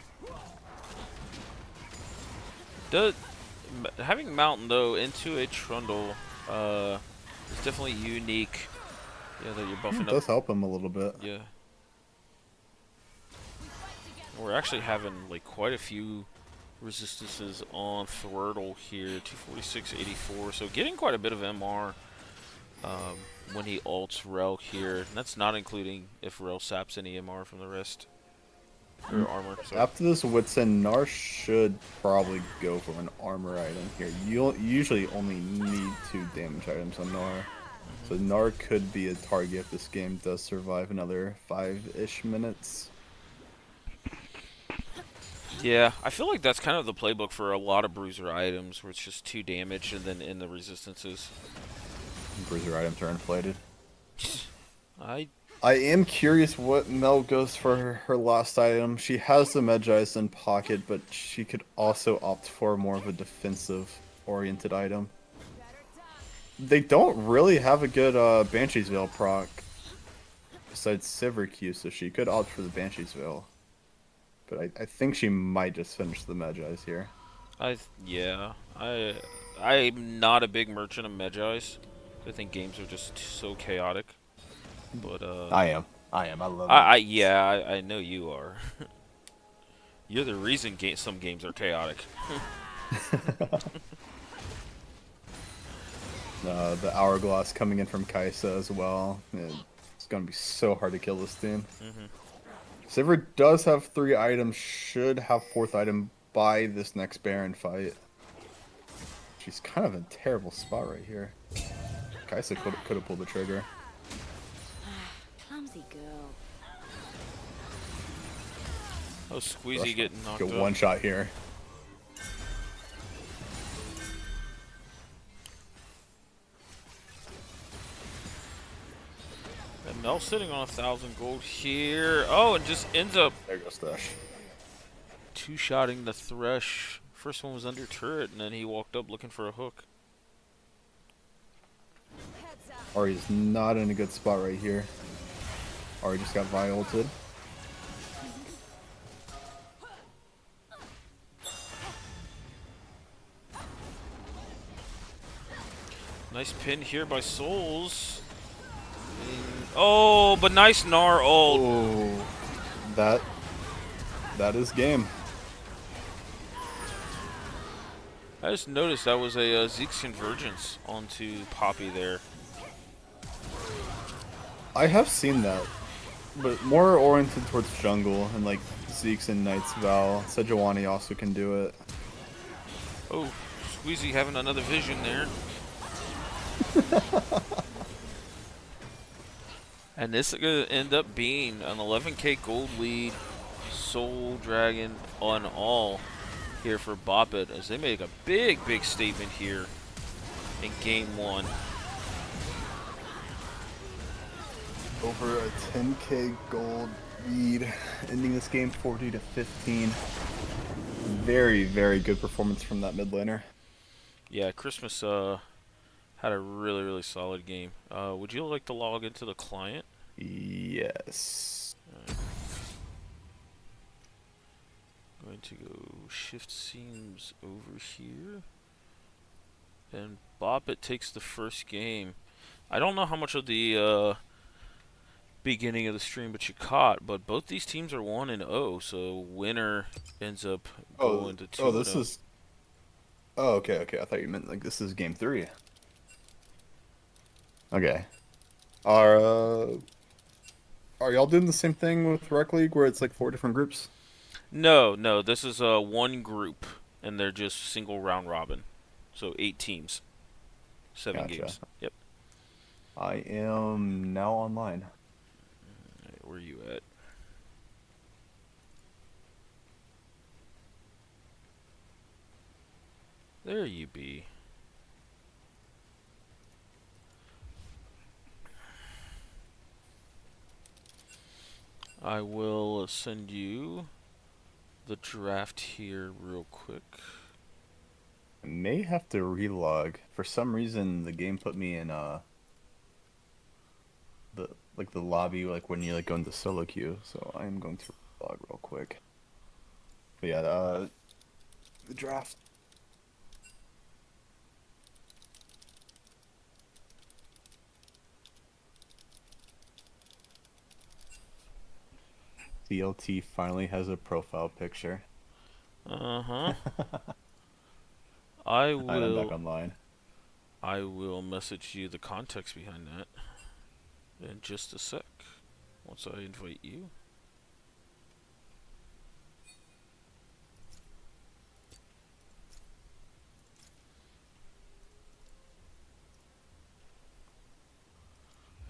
Having Mountain though into a Trundle is definitely unique. Yeah, that you're buffing It up. does help him a little bit. Yeah. We're actually having like quite a few resistances on Thwirtle here, 246, 84. So getting quite a bit of MR when he ults Rel here. And that's not including if Rel saps any MR from the rest. Or armor, sorry. After this Witsend, Gnar should probably go for an armor item here. You'll usually only need 2 damage items on Gnar. So Gnar could be a target if this game does survive another 5-ish minutes. Yeah, I feel like that's kind of the playbook for a lot of bruiser items, where it's just 2 damage and then in the resistances. Bruiser items are inflated. I am curious what Mel goes for her last item. She has the Medjais in pocket, but she could also opt for more of a defensive-oriented item. They don't really have a good Banshee's Veil proc besides Sivir Q, so she could opt for the Banshee's Veil. But I think she might just finish the Medjais here. I'm not a big merchant of Medjais. I think games are just so chaotic. But I am. I love it. I know you are. You're the reason some games are chaotic. The Hourglass coming in from Kaisa as well. It's going to be so hard to kill this team. Sivir does have 3 items, should have 4th item by this next Baron fight. She's kind of in a terrible spot right here. Kaisa could have pulled the trigger. Clumsy girl. Oh, Squeezy getting knocked Go up. one shot here. And Mel sitting on 1,000 gold here. Oh, and just ends up There goes Thresh. 2-shotting the Thresh. First one was under turret, and then he walked up looking for a hook. Ari's not in a good spot right here. Ari just got Vi ulted. Nice pin here by Souls. Oh, but nice Gnar ult. Oh, that is game. I just noticed that was a Zeke's convergence onto Poppy there. I have seen that, but more oriented towards jungle and like Zeke's and Knight's Vow. Sejuani also can do it. Oh, Squeezy having another vision there. And this is going to end up being an 11k gold lead, Soul Dragon on all here for Boppet as they make a big, big statement here in game one. Over a 10k gold lead, ending this game 40 to 15. Very, very good performance from that mid laner. Yeah, Christmas had a really, really solid game. Would you like to log into the client? Yes. Going to go shift seams over here. And Boppet takes the first game. I don't know how much of the beginning of the stream but you caught, but both these teams are 1-0, so winner ends up going to 2-0. This is. Oh, okay, okay. I thought you meant like this is game 3. Okay. Are y'all doing the same thing with Rec League where it's like 4 different groups? No, no, this is one group, and they're just single round robin. So 8 teams, 7 Gotcha. games. Yep. I am now online. Alright, where are you at? There you be. I will send you the draft here real quick. I may have to relog. For some reason, the game put me in the lobby like when you like go into solo queue. So I am going to relog real quick. But yeah, the draft. CLT finally has a profile picture. Uh-huh. And I'm back online. I will message you the context behind that in just a sec. Once I invite you.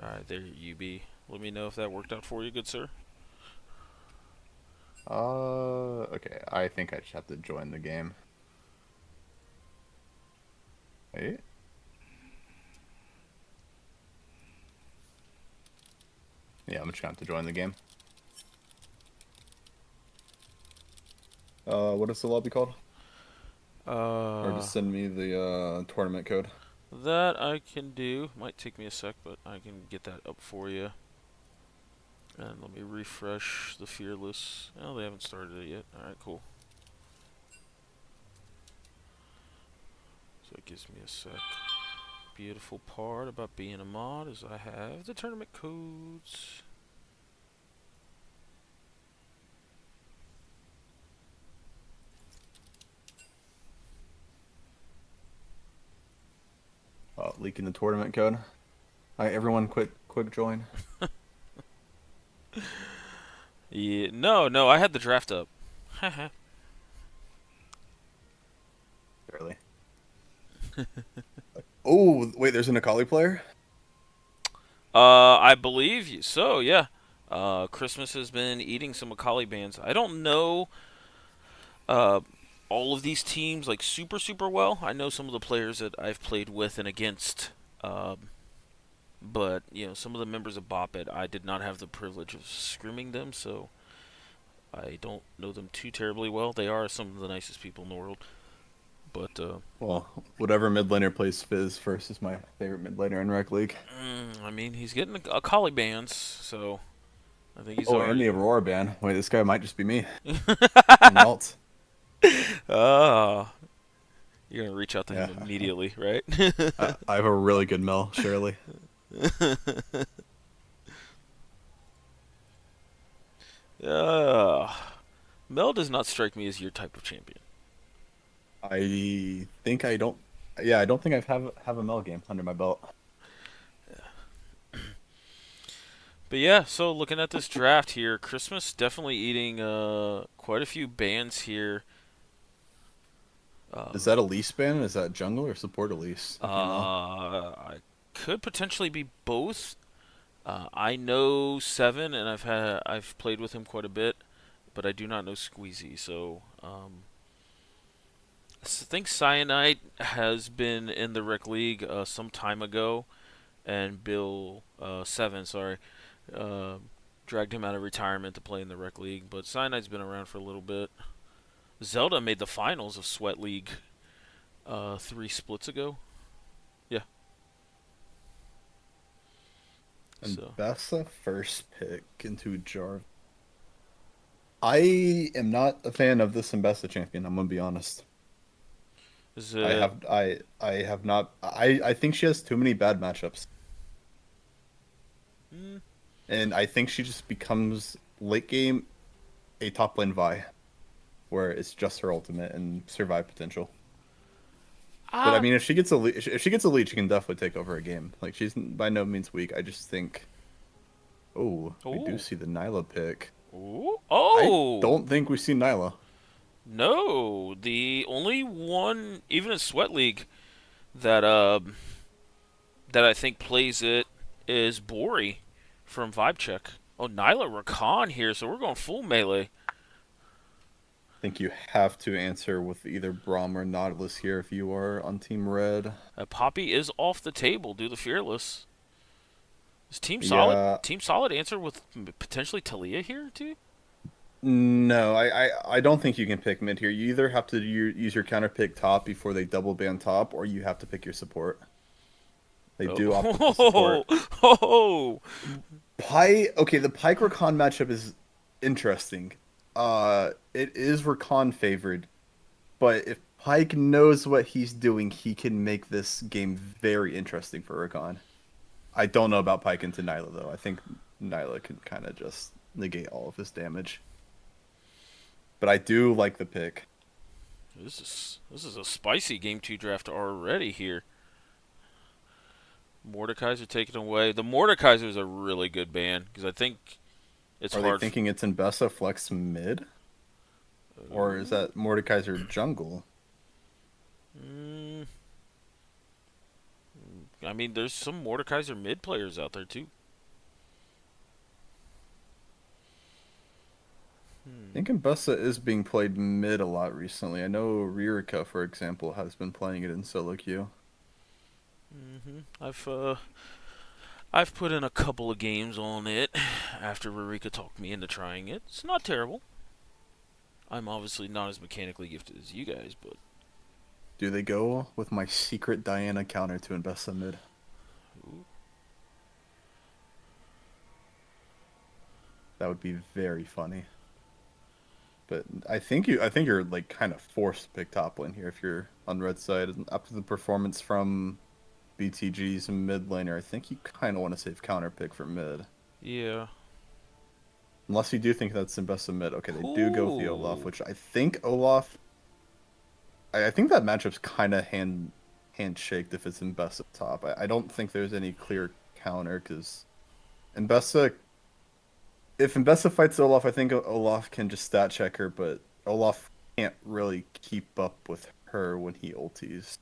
Alright, there you be. Let me know if that worked out for you, good sir. Okay. I think I just have to join the game. Wait. Yeah, I'm just gonna have to join the game. What is the lobby called? Or just send me the tournament code. That I can do. Might take me a sec, but I can get that up for you. And let me refresh the Fearless. Oh, they haven't started it yet. Alright, cool. So it gives me a sec. Beautiful part about being a mod is I have the tournament codes. Leaking the tournament code. Alright, everyone, quick join. Yeah, no, I had the draft up. Barely. Oh, wait, there's an Akali player? I believe so, yeah. Christmas has been eating some Akali bands. I don't know uh, all of these teams like super, super well. I know some of the players that I've played with and against. But, you know, some of the members of Boppet, I did not have the privilege of scrimming them, so I don't know them too terribly well. They are some of the nicest people in the world. But, Well, whatever mid laner plays Fizz first is my favorite mid laner in Rec League. I mean, he's getting a Akali bands, so I think he's Oh, and already... the Aurora ban. Wait, this guy might just be me. Melt. Ah, you're gonna reach out to Yeah. him immediately, right? I have a really good Mel, surely. uh, Mel does not strike me as your type of champion. I think I don't. Yeah, I don't think have a Mel game under my belt. But yeah, so looking at this draft here, Christmas definitely eating quite a few bans here. Is Uh, that Elise ban? Is that jungle or support Elise? If you know. I could potentially be both. I know Seven, and I've played with him quite a bit, but I do not know Squeezy. So I think Cyanide has been in the rec league some time ago, and Bill Seven, sorry, uh, dragged him out of retirement to play in the rec league. But Cyanide's been around for a little bit. Zelda made the finals of Sweat League 3 splits ago. Yeah. And So Bessa first pick into Jar. I am not a fan of this Mbessa champion. I'm gonna be honest. is it? I have not. I think she has too many bad matchups, Mm, and I think she just becomes late game a top lane Vi, where it's just her ultimate and survive potential. But I ah. mean, if she gets a lead, she can definitely take over a game. Like she's by no means weak. I just think, oh, we do Oh. see the Nyla pick. Oh. I Oh. don't think we see Nyla. No. The only one, even in Sweat League, that that I think plays it is Bori from Vibe Check. Oh, Nyla Rakan here, so we're going full melee. I think you have to answer with either Braum or Nautilus here if you are on Team Red. Poppy is off the table due to Fearless. Is Team Solid? Yeah, Team Solid answer with potentially Talia here too? no, I don't think you can pick mid here. You either have to use your counter pick top before they double ban top, or you have to pick your support. They do opt with the Oh, support. oh, Okay, the Pyke Rakan matchup is interesting. It is Rakan favored, but if Pyke knows what he's doing, he can make this game very interesting for Rakan. I don't know about Pyke into Nyla though. I think Nyla can kind of just negate all of his damage. But I do like the pick. this is a spicy game 2 draft already here. Mordekaiser taken away. The Mordekaiser is a really good ban because I think it's Are they hard. thinking it's in Bessa flex mid? Or is that Mordekaiser jungle? Mm, I mean, there's some Mordekaiser mid players out there too. I think Mbessa is being played mid a lot recently. I know Ririka, for example, has been playing it in solo queue. I've put in a couple of games on it after Rurika talked me into trying it. It's not terrible. I'm obviously not as mechanically gifted as you guys, but Do they go with my secret Diana counter to Mbessa mid? ooh, That would be very funny. But I think you're like kind of forced to pick top lane here if you're on red side. And after the performance from BTG's mid laner, I think you kind of want to save counter pick for mid. yeah. Unless you do think that's the best of mid. Okay, they do go with the Olaf, Ooh. which I think Olaf. I think that matchup's kind of handshaked if it's in best up top. I don't think there's any clear counter because Mbessa. If Mbessa fights Olaf, I think Olaf can just stat check her, but Olaf can't really keep up with her when he ulties.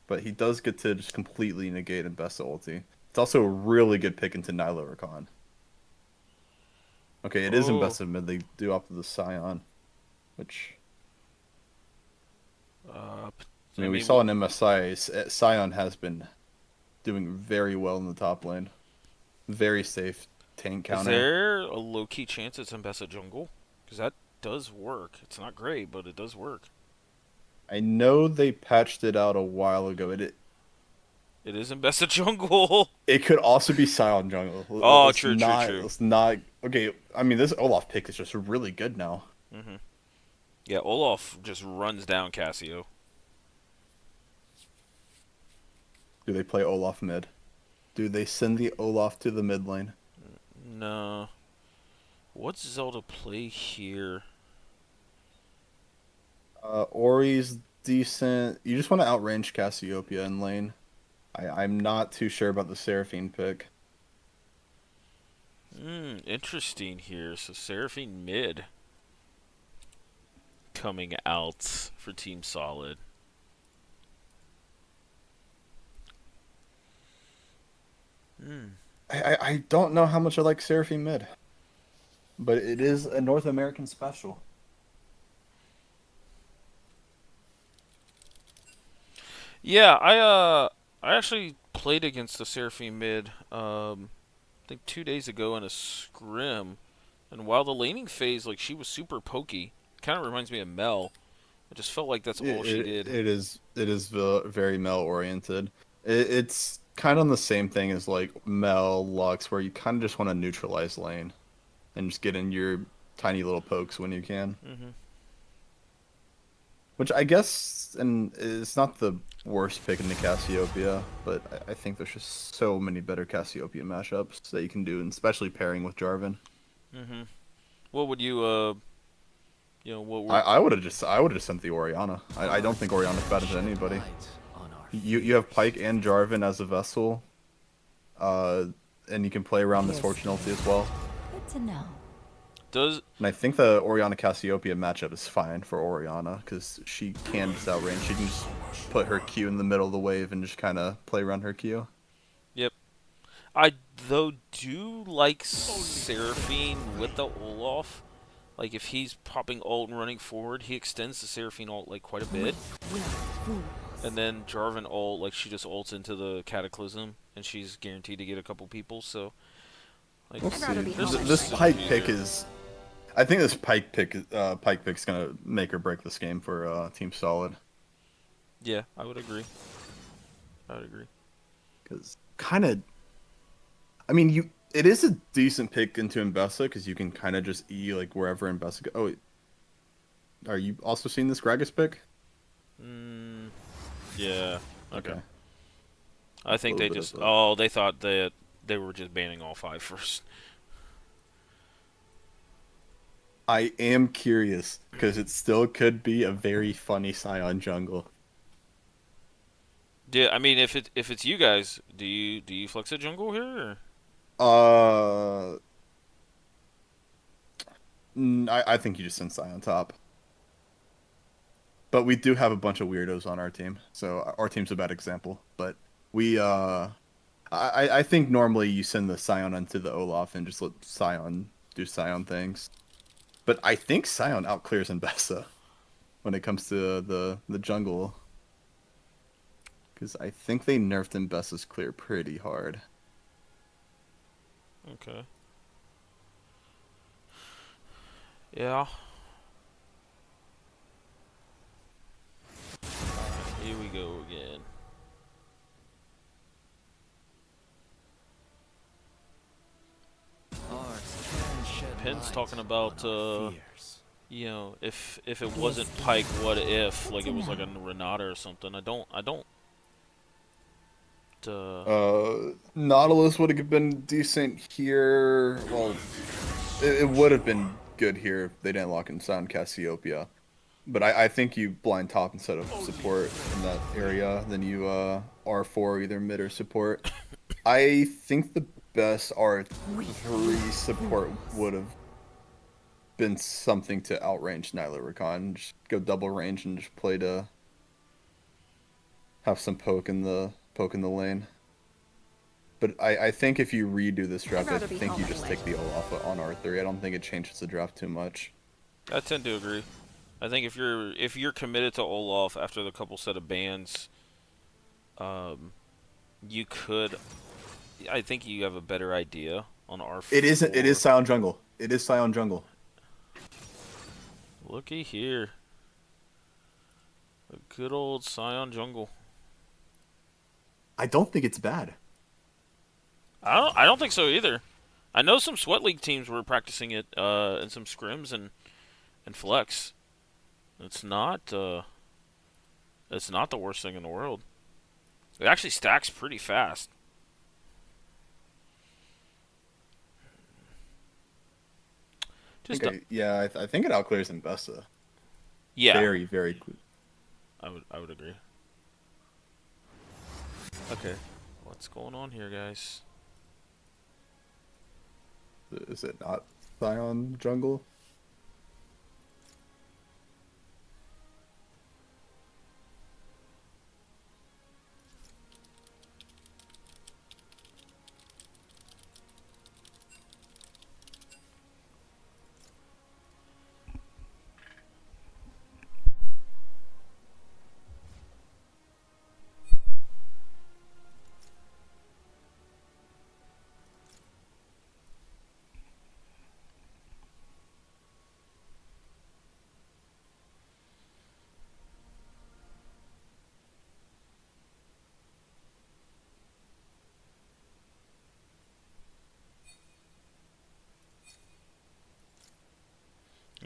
But he does get to just completely negate Mbessa ulti. It's also a really good pick into Nyla Rakan. Okay, it is in Oh. best of mid. They do opt for the Scion, which Uh, I I mean we mean, saw in MSI. Scion has been doing very well in the top lane. Very safe tank is counter. there a low key chance it's Mbessa jungle? Because that does work. It's not great, but it does work. I know they patched it out a while ago. It is Mbessa jungle. It could also be Scion jungle. Oh, true, true, true. Let's not. Okay, I mean this Olaf pick is just really good now. hmm Yeah, Olaf just runs down Cassio. Do they play Olaf mid? Do they send the Olaf to the mid lane? No. What's Zelda play here? Ori's decent. You just want to outrange Cassiopeia in lane. I'm not too sure about the Seraphine pick. Interesting here. So Seraphine mid coming out for Team Solid. Hmm. I don't know how much I like Seraphine mid, but it is a North American special. Yeah, I actually played against the Seraphine mid I think 2 days ago in a scrim, and while the laning phase, like, she was super pokey. Kind of reminds me of Mel. I just felt like that's all she did. It is very Mel oriented. It's kind of on the same thing as like Mel Lux, where you kind of just want to neutralize lane and just get in your tiny little pokes when you can. Hmm. Which I guess, and it's not the worst pick in the Cassiopeia, but I think there's just so many better Cassiopeia mashups that you can do, and especially pairing with Jarvan. Hmm. What would you what would I would have just sent the Orianna. I don't think Orianna's better than Shed anybody. light on our You have Pike fears. and Jarvan as a vessel, uh, and you can play around Misfortune ulti as well. Good to know. does And I think the Orianna Cassiopeia matchup is fine for Orianna because she can just outrange. She can just put her Q in the middle of the wave and just kind of play around her Q. Yep. I though do like Seraphine with the Olaf. Like, if he's popping ult and running forward, he extends the Seraphine ult like quite a bit. And then Jarvan ult, like, she just ults into the Cataclysm, and she's guaranteed to get a couple people. So, like, We'll I'd see. rather be there's home some at This night. Pike synergy pick there. is. I think this Pike pick's gonna make or break this game for Team Solid. Yeah, I would agree. I would agree. Because kind of, I mean, it is a decent pick into Mbessa because you can kind of just E like wherever Mbessa go. Oh, wait, are you also seeing this Gragas pick? Mm, yeah. Okay. Okay, I a think little they bit of just. a. Oh, they thought that they were just banning all five first. I am curious because it still could be a very funny Scion jungle. Yeah, I mean, if it's you guys, do you flex a jungle here? Or? Uh, I think you just send Scion top. But we do have a bunch of weirdos on our team, so our team's a bad example. But we, I think normally you send the Scion onto the Olaf and just let Scion do Scion things. But I think Scion outclears Mbessa when it comes to the jungle, because I think they nerfed Mbessa's clear pretty hard. Okay. Yeah. Here we go again. Art can shed Penn's light talking on about our fears. if it wasn't Yes. Pike, what if Good like to it was like a know. Renata or something? I don't. Nautilus would have been decent here. Well, it would have been good here if they didn't lock in Sound Cassiopeia. But I think you blind top instead of support in that area. Then you R4 either mid or support. I think the best R3 support would have been something to outrange Nyla Rakan. Just go double range and just play to have some poke in the lane. But I think if you redo this I'd draft, I rather be think home you at just night. take the Olaf on R3. I don't think it changes the draft too much. I tend to agree. I think if you're committed to Olaf after the couple set of bans, um, you could. I think you have a better idea on It isn't. It is R4. Scion Jungle. It is Scion Jungle. Looky here, a good old Scion jungle. I don't think it's bad. I don't think so either. I know some Sweat League teams were practicing it in some scrims and flex. It's not it's not the worst thing in the world. It actually stacks pretty fast. Just Yeah, I think it outclears Mbessa. Yeah, very, very. I would agree. Okay, what's going on here, guys? Is it not Scion jungle?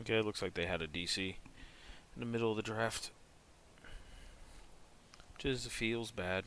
Okay, it looks like they had a DC in the middle of the draft. Just feels bad.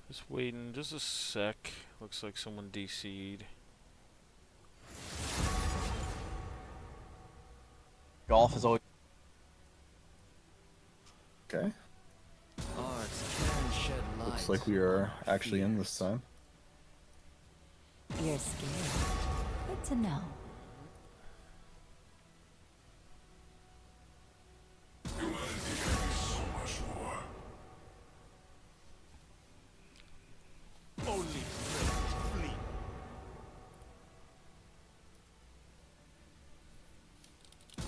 Just waiting just a sec. Looks like someone DC'd. Golf is always. Okay. Arts can shed Looks light like we on are our actually in this fears. time. You're scared. Good to know. Only flee.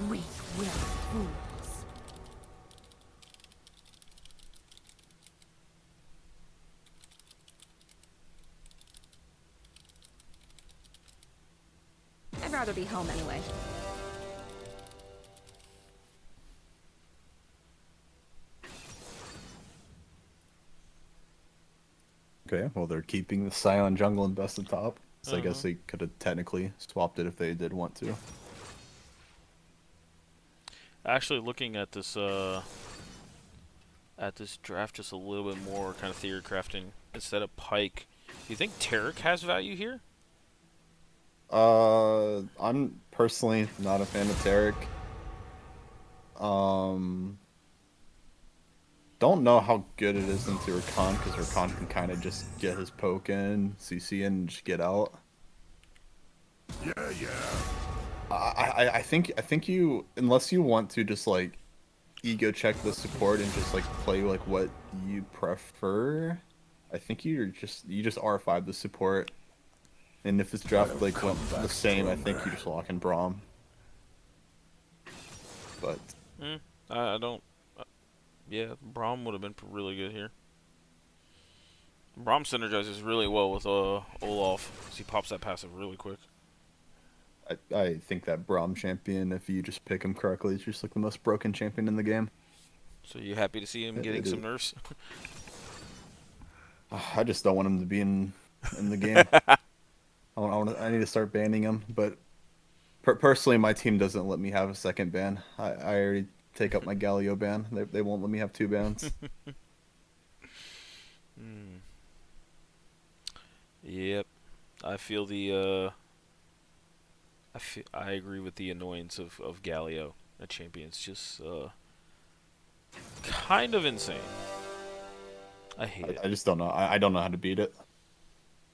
Weak will fools. I'd rather be home anyway. Okay, well they're keeping the Scion jungle and best of top. So I guess Uh-huh. they could have technically swapped it if they did want to. Actually, looking at this draft just a little bit more, kind of theory crafting instead of Pike. Do you think Tarek has value here? I'm personally not a fan of Tarek. Um, don't know how good it is into Rakan because Rakan can kind of just get his poke in, CC in, and just get out. I think you unless you want to just like ego check the support and just like play like what you prefer. I think you just R5 the support, and if this draft like went the same, I think you just lock in Braum. But Hmm. I don't. Uh, yeah, Braum would have been really good here. Braum synergizes really well with Olaf, 'cause he pops that passive really quick. I think that Braum champion, if you just pick him correctly, is just like the most broken champion in the game. So you happy to see him getting It some is. nerfs? I just don't want him to be in the game. I need to start banning him. But personally, my team doesn't let me have a second ban. I already take up my Galio ban. They won't let me have two bans. Hmm. Yep. I feel I agree with the annoyance of Galio. A champion's just kind of insane. I hate it. I just don't know. I don't know how to beat it.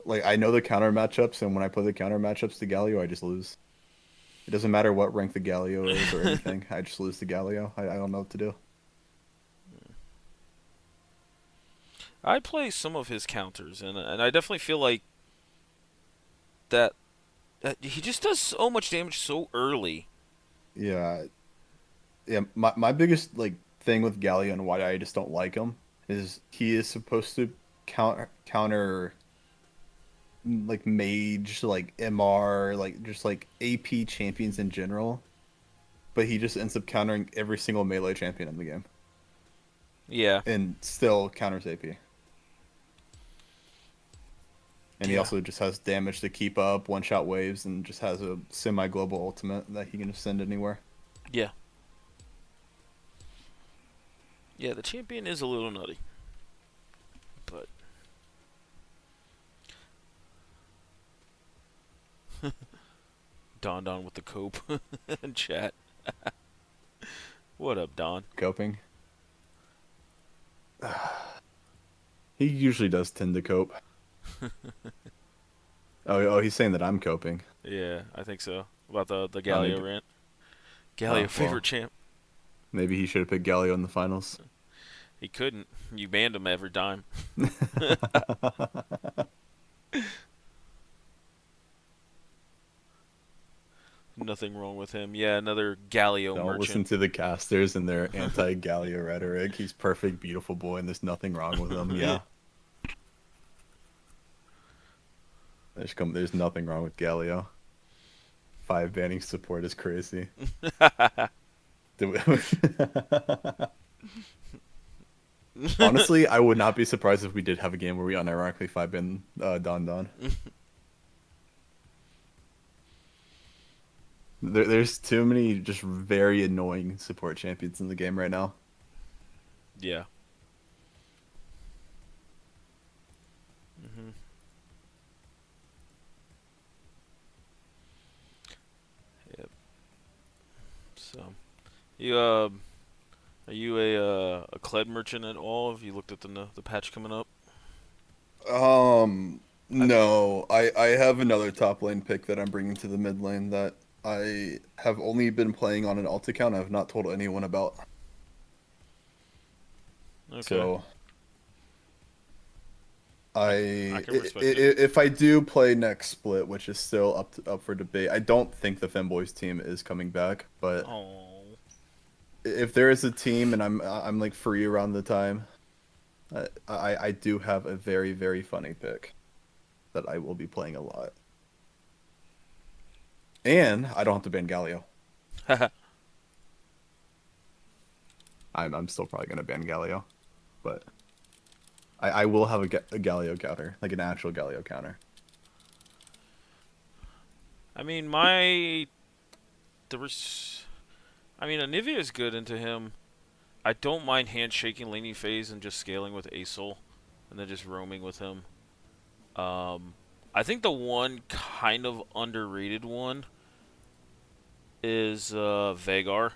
Like I know the counter matchups, and when I play the counter matchups to Galio, I just lose. It doesn't matter what rank the Galio is or anything. I just lose to Galio. I don't know what to do. I play some of his counters, and I definitely feel like that he just does so much damage so early. Yeah, yeah. My biggest like thing with Galio and why I just don't like him is he is supposed to counter like mage, like MR, like just like AP champions in general, but he just ends up countering every single melee champion in the game Yeah, and still counters AP. And he yeah, also just has damage to keep up, one-shot waves, and just has a semi-global ultimate that he can just send anywhere. yeah, yeah. The champion is a little nutty, but Don with the cope in chat. What up, Don? Coping. He usually does tend to cope. Oh, he's saying that I'm coping. Yeah, I think so. About the Oh, Galio maybe. rant. Galio Oh, favorite well, champ. maybe he should have picked Galio in the finals. He couldn't. You banned him every time. Nothing wrong with him. Yeah, another Galio Don't merchant. listen to the casters and their anti-Galio rhetoric. He's perfect, beautiful boy, and there's nothing wrong with him. Yeah. There's nothing wrong with Galio. 5 banning support is crazy. Honestly, I would not be surprised if we did have a game where we unironically 5 ban Don Don. There's too many just very annoying support champions in the game right now. Yeah. hmm Yep. So, you are you a Kled merchant at all? Have you looked at the patch coming up? I, No, I have another top lane pick that I'm bringing to the mid lane that I have only been playing on an alt account. I have not told anyone about. okay. So I can respect it. if I do play next split, which is still up for debate, I don't think the Femboys team is coming back. But Oh. if there is a team and I'm like free around the time, I do have a very very funny pick that I will be playing a lot, and I don't have to ban Galio. I'm still probably gonna ban Galio, but I will have a Galio counter, like an actual Galio counter. I mean, my the res- I mean, Anivia is good into him. I don't mind handshaking laning phase and just scaling with Asol, and then just roaming with him. I think the one kind of underrated one is Vagar.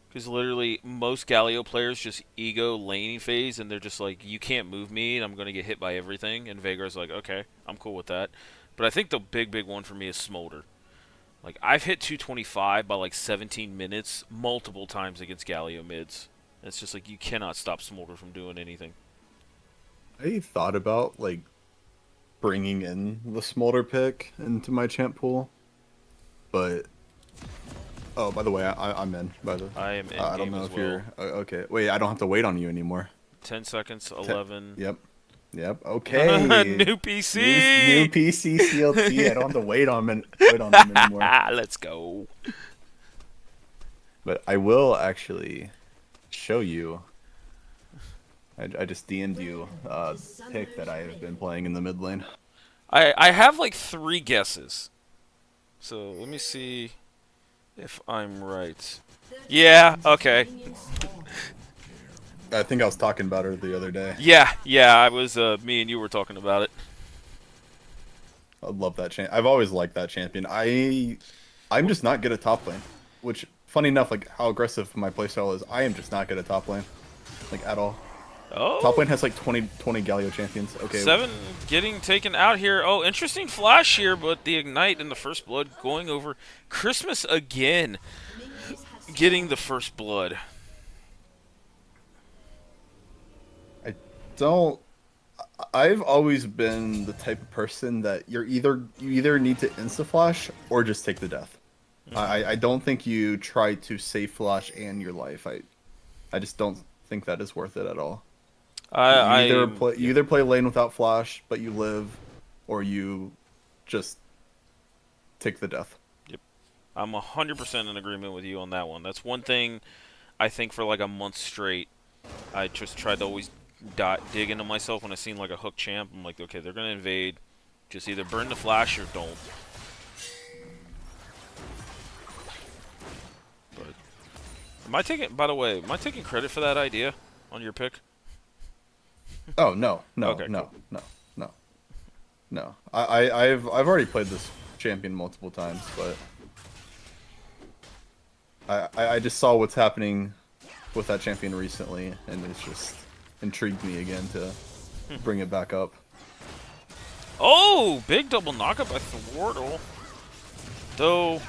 Because literally, most Galio players just ego laning phase, and they're just like, you can't move me, and I'm going to get hit by everything. And Vagar's like, okay, I'm cool with that. But I think the big one for me is Smolder. Like, I've hit 225 by like 17 minutes multiple times against Galio mids. And it's just like, you cannot stop Smolder from doing anything. I thought about like bringing in the Smolder pick into my champ pool, but oh, by the way, I'm in. By the I am in I don't game know as if well. you're okay. Wait, I don't have to wait on you anymore. 10 seconds, Te- 11. Yep. Yep. Okay. New New PC! PC CLT. I don't have to wait on them anymore. Let's go. But I will actually show you. I just DM'd you pick that I have been playing in the mid lane. I have like 3 guesses. So let me see if I'm right. Yeah, okay. I think I was talking about her the other day. Yeah, I was, me and you were talking about it. I love that champ. I've always liked that champion. I'm just not good at top lane, which funny enough, like how aggressive my playstyle is, I am just not good at top lane, like at all. Top Oh, lane has like 20 Galio champions. Okay. 7 getting taken out here. Oh, interesting flash here, but the Ignite and the First Blood going over. Christmas again getting the First Blood. I don't. I've always been the type of person that you either need to insta flash or just take the death. I don't think you try to save flash and your life. I just don't think that is worth it at all. You Yeah. either play lane without flash but you live, or you just take the death. Yep. I'm 100% in agreement with you on that one. That's one thing I think for like a month straight, I just tried to always dig into myself when I seen like a hook champ. I'm like, okay, they're gonna invade. Just either burn the flash or don't. But am I taking? By the way, am I taking credit for that idea on your pick? Oh no, no, Okay, no, cool. no, no, no. I've already played this champion multiple times, but I just saw what's happening with that champion recently, and it's just intrigued me again to bring it back up. Oh, big double knockup by Thwartle. Though,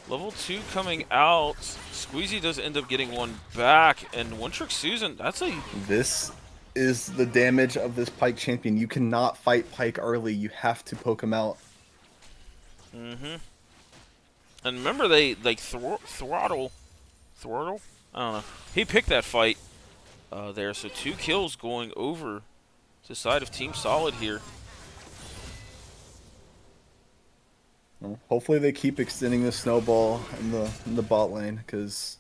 level 2 coming out, Squeezy does end up getting one back, and One Trick Susan, that's a... This is the damage of this Pyke champion. You cannot fight Pyke early. You have to poke him out. Mm-hmm. And remember, they, like, Thwartle? I don't know. He picked that fight there, so 2 kills going over to the side of Team Solid here. Well, hopefully they keep extending the snowball in the bot lane, because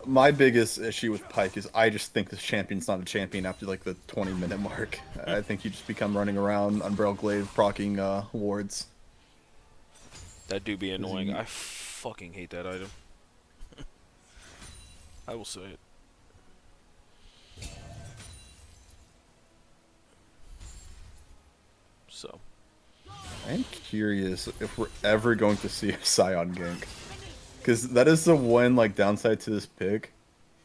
my biggest issue with Pyke is I just think this champion's not a champion after like the 20-minute mark. I think you just become running around Umbrella Glaive procking wards. That do be annoying. I fucking hate that item. I will say it. So. I'm curious if we're ever going to see a Scion gank. Because that is the one like downside to this pick,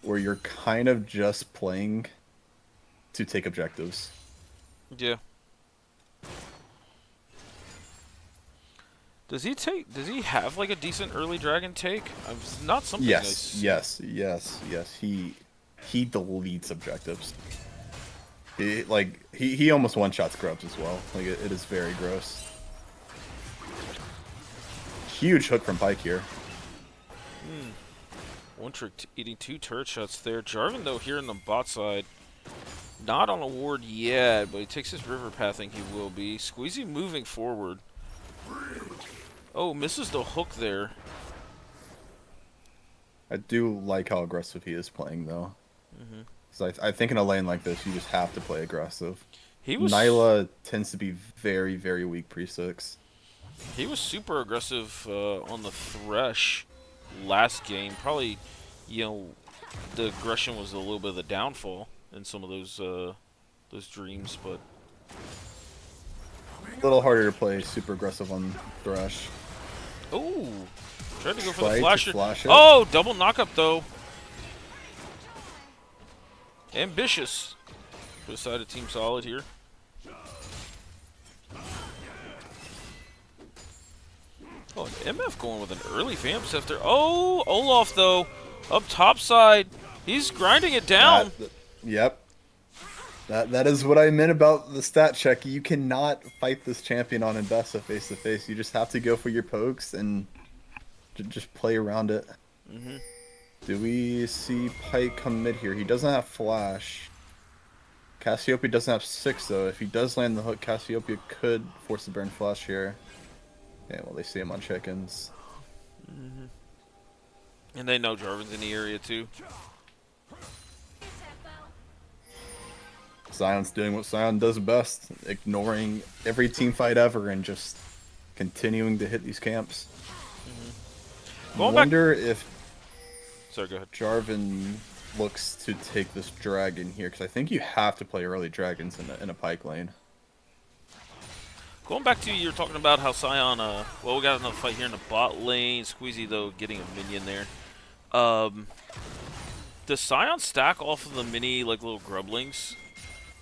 where you're kind of just playing to take objectives. Yeah. Does he have like a decent early dragon take? It's not something I Yes, see. yes, yes, yes. He deletes objectives. He almost one-shots grubs as well. Like it is very gross. Huge hook from Pyke here. One Trick eating 2 turret shots there. Jarvan though here in the bot side, not on a ward yet, but he takes his river pathing. He will be. Squeezy moving forward. Oh, misses the hook there. I do like how aggressive he is playing though. So I think in a lane like this, you just have to play aggressive. He was Nyla tends to be very, very weak pre-6. He was super aggressive on the Thresh last game. Probably, you know, the aggression was a little bit of the downfall in some of those dreams, but A little harder to play super aggressive on Thresh. oh, tried to go for Tried the to flasher. flash it. Oh, double knockup though. Ambitious for the side of Team Solid here. Oh, and MF going with an early Vamp Scepter. Oh, Olaf, though, up top side. He's grinding it down. Yep. That is what I meant about the stat check. You cannot fight this champion on Imbessa face to face. You just have to go for your pokes and just play around it. Do we see Pyke come mid here? He doesn't have flash. Cassiopeia doesn't have 6 though. If he does land the hook, Cassiopeia could force the burn flash here. Yeah, well, they see him on check-ins. And they know Jarvan's in the area too. Sion's doing what Sion does best, ignoring every team fight ever and just continuing to hit these camps. Going Wonder if Sorry, go ahead. Jarvan looks to take this dragon here, because I think you have to play early dragons in a Pyke lane. Going back to you were talking about how Sion, well, we got another fight here in the bot lane. Squeezy, though, getting a minion there. Does Sion stack off of the mini, like, little grublings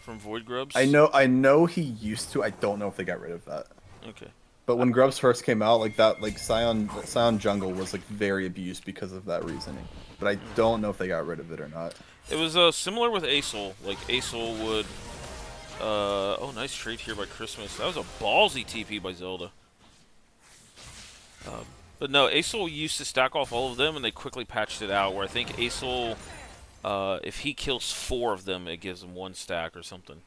from Void Grubs? I know he used to. I don't know if they got rid of that. Okay. But when Grubs first came out, like that, like Sion jungle was like very abused because of that reasoning. But I don't know if they got rid of it or not. It was similar with Asol. Like, Asol Oh, nice trade here by Christmas. That was a ballsy TP by Zelda. But no, Acel used to stack off all of them, and they quickly patched it out. Where I think Acel, if he kills 4 of them, it gives him 1 stack or something.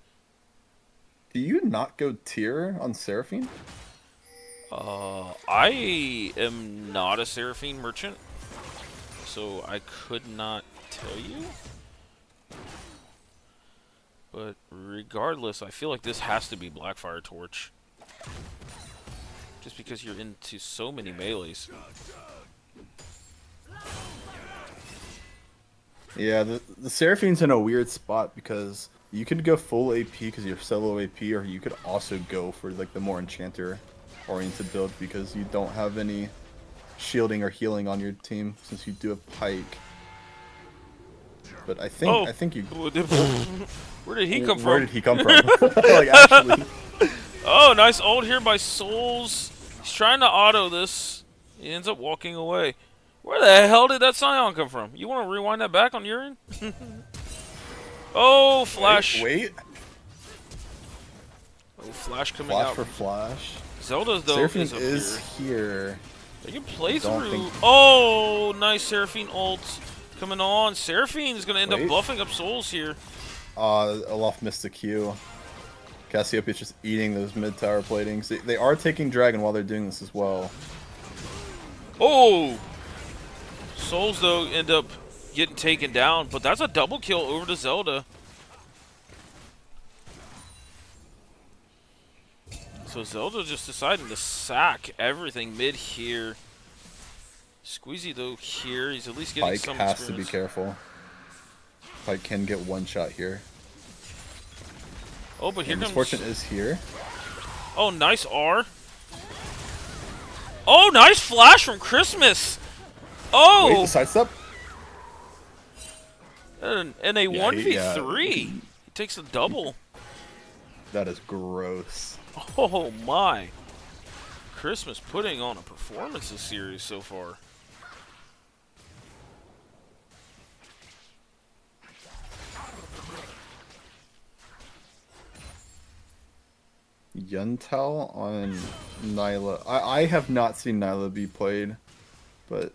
Do you not go tier on Seraphine? I am not a Seraphine merchant, so I could not tell you. But regardless, I feel like this has to be Blackfire Torch. Just because you're into so many melees. Yeah, the Seraphine's in a weird spot because you could go full AP because you're solo AP, or you could also go for like the more enchanter-oriented build because you don't have any shielding or healing on your team since you do have Pike. But I think you. Where did he come from? Where did he come from? Like actually. Oh, nice ult here by Souls. He's trying to auto this. He ends up walking away. Where the hell did that Scion come from? You want to rewind that back on your end? Oh, Flash. Wait. Oh, Flash coming Flash out. for Flash. Zelda's, though, Seraphine is up is here. here. They can play Don't through. think- Oh, nice Seraphine ult coming on. Seraphine is going to end up Wait. buffing up Souls here. Olaf missed the Q. Cassiopeia's just eating those mid-tower platings. They are taking Dragon while they're doing this as well. Oh! Souls, though, end up getting taken down, but that's a double kill over to Zelda. So Zelda just deciding to sack everything mid here. Squeezy, though, here. He's at least getting Pike some has experience. to be careful. Pike can get one shot here. Oh, but here And comes... Misfortune is here. Oh, nice R. Oh, nice flash from Christmas. Oh! Wait, the sidestep? And a Yeah, 1v3. He takes a double. That is gross. Oh my. Christmas putting on a performance this series so far. Yuntal on Nyla. I have not seen Nyla be played, but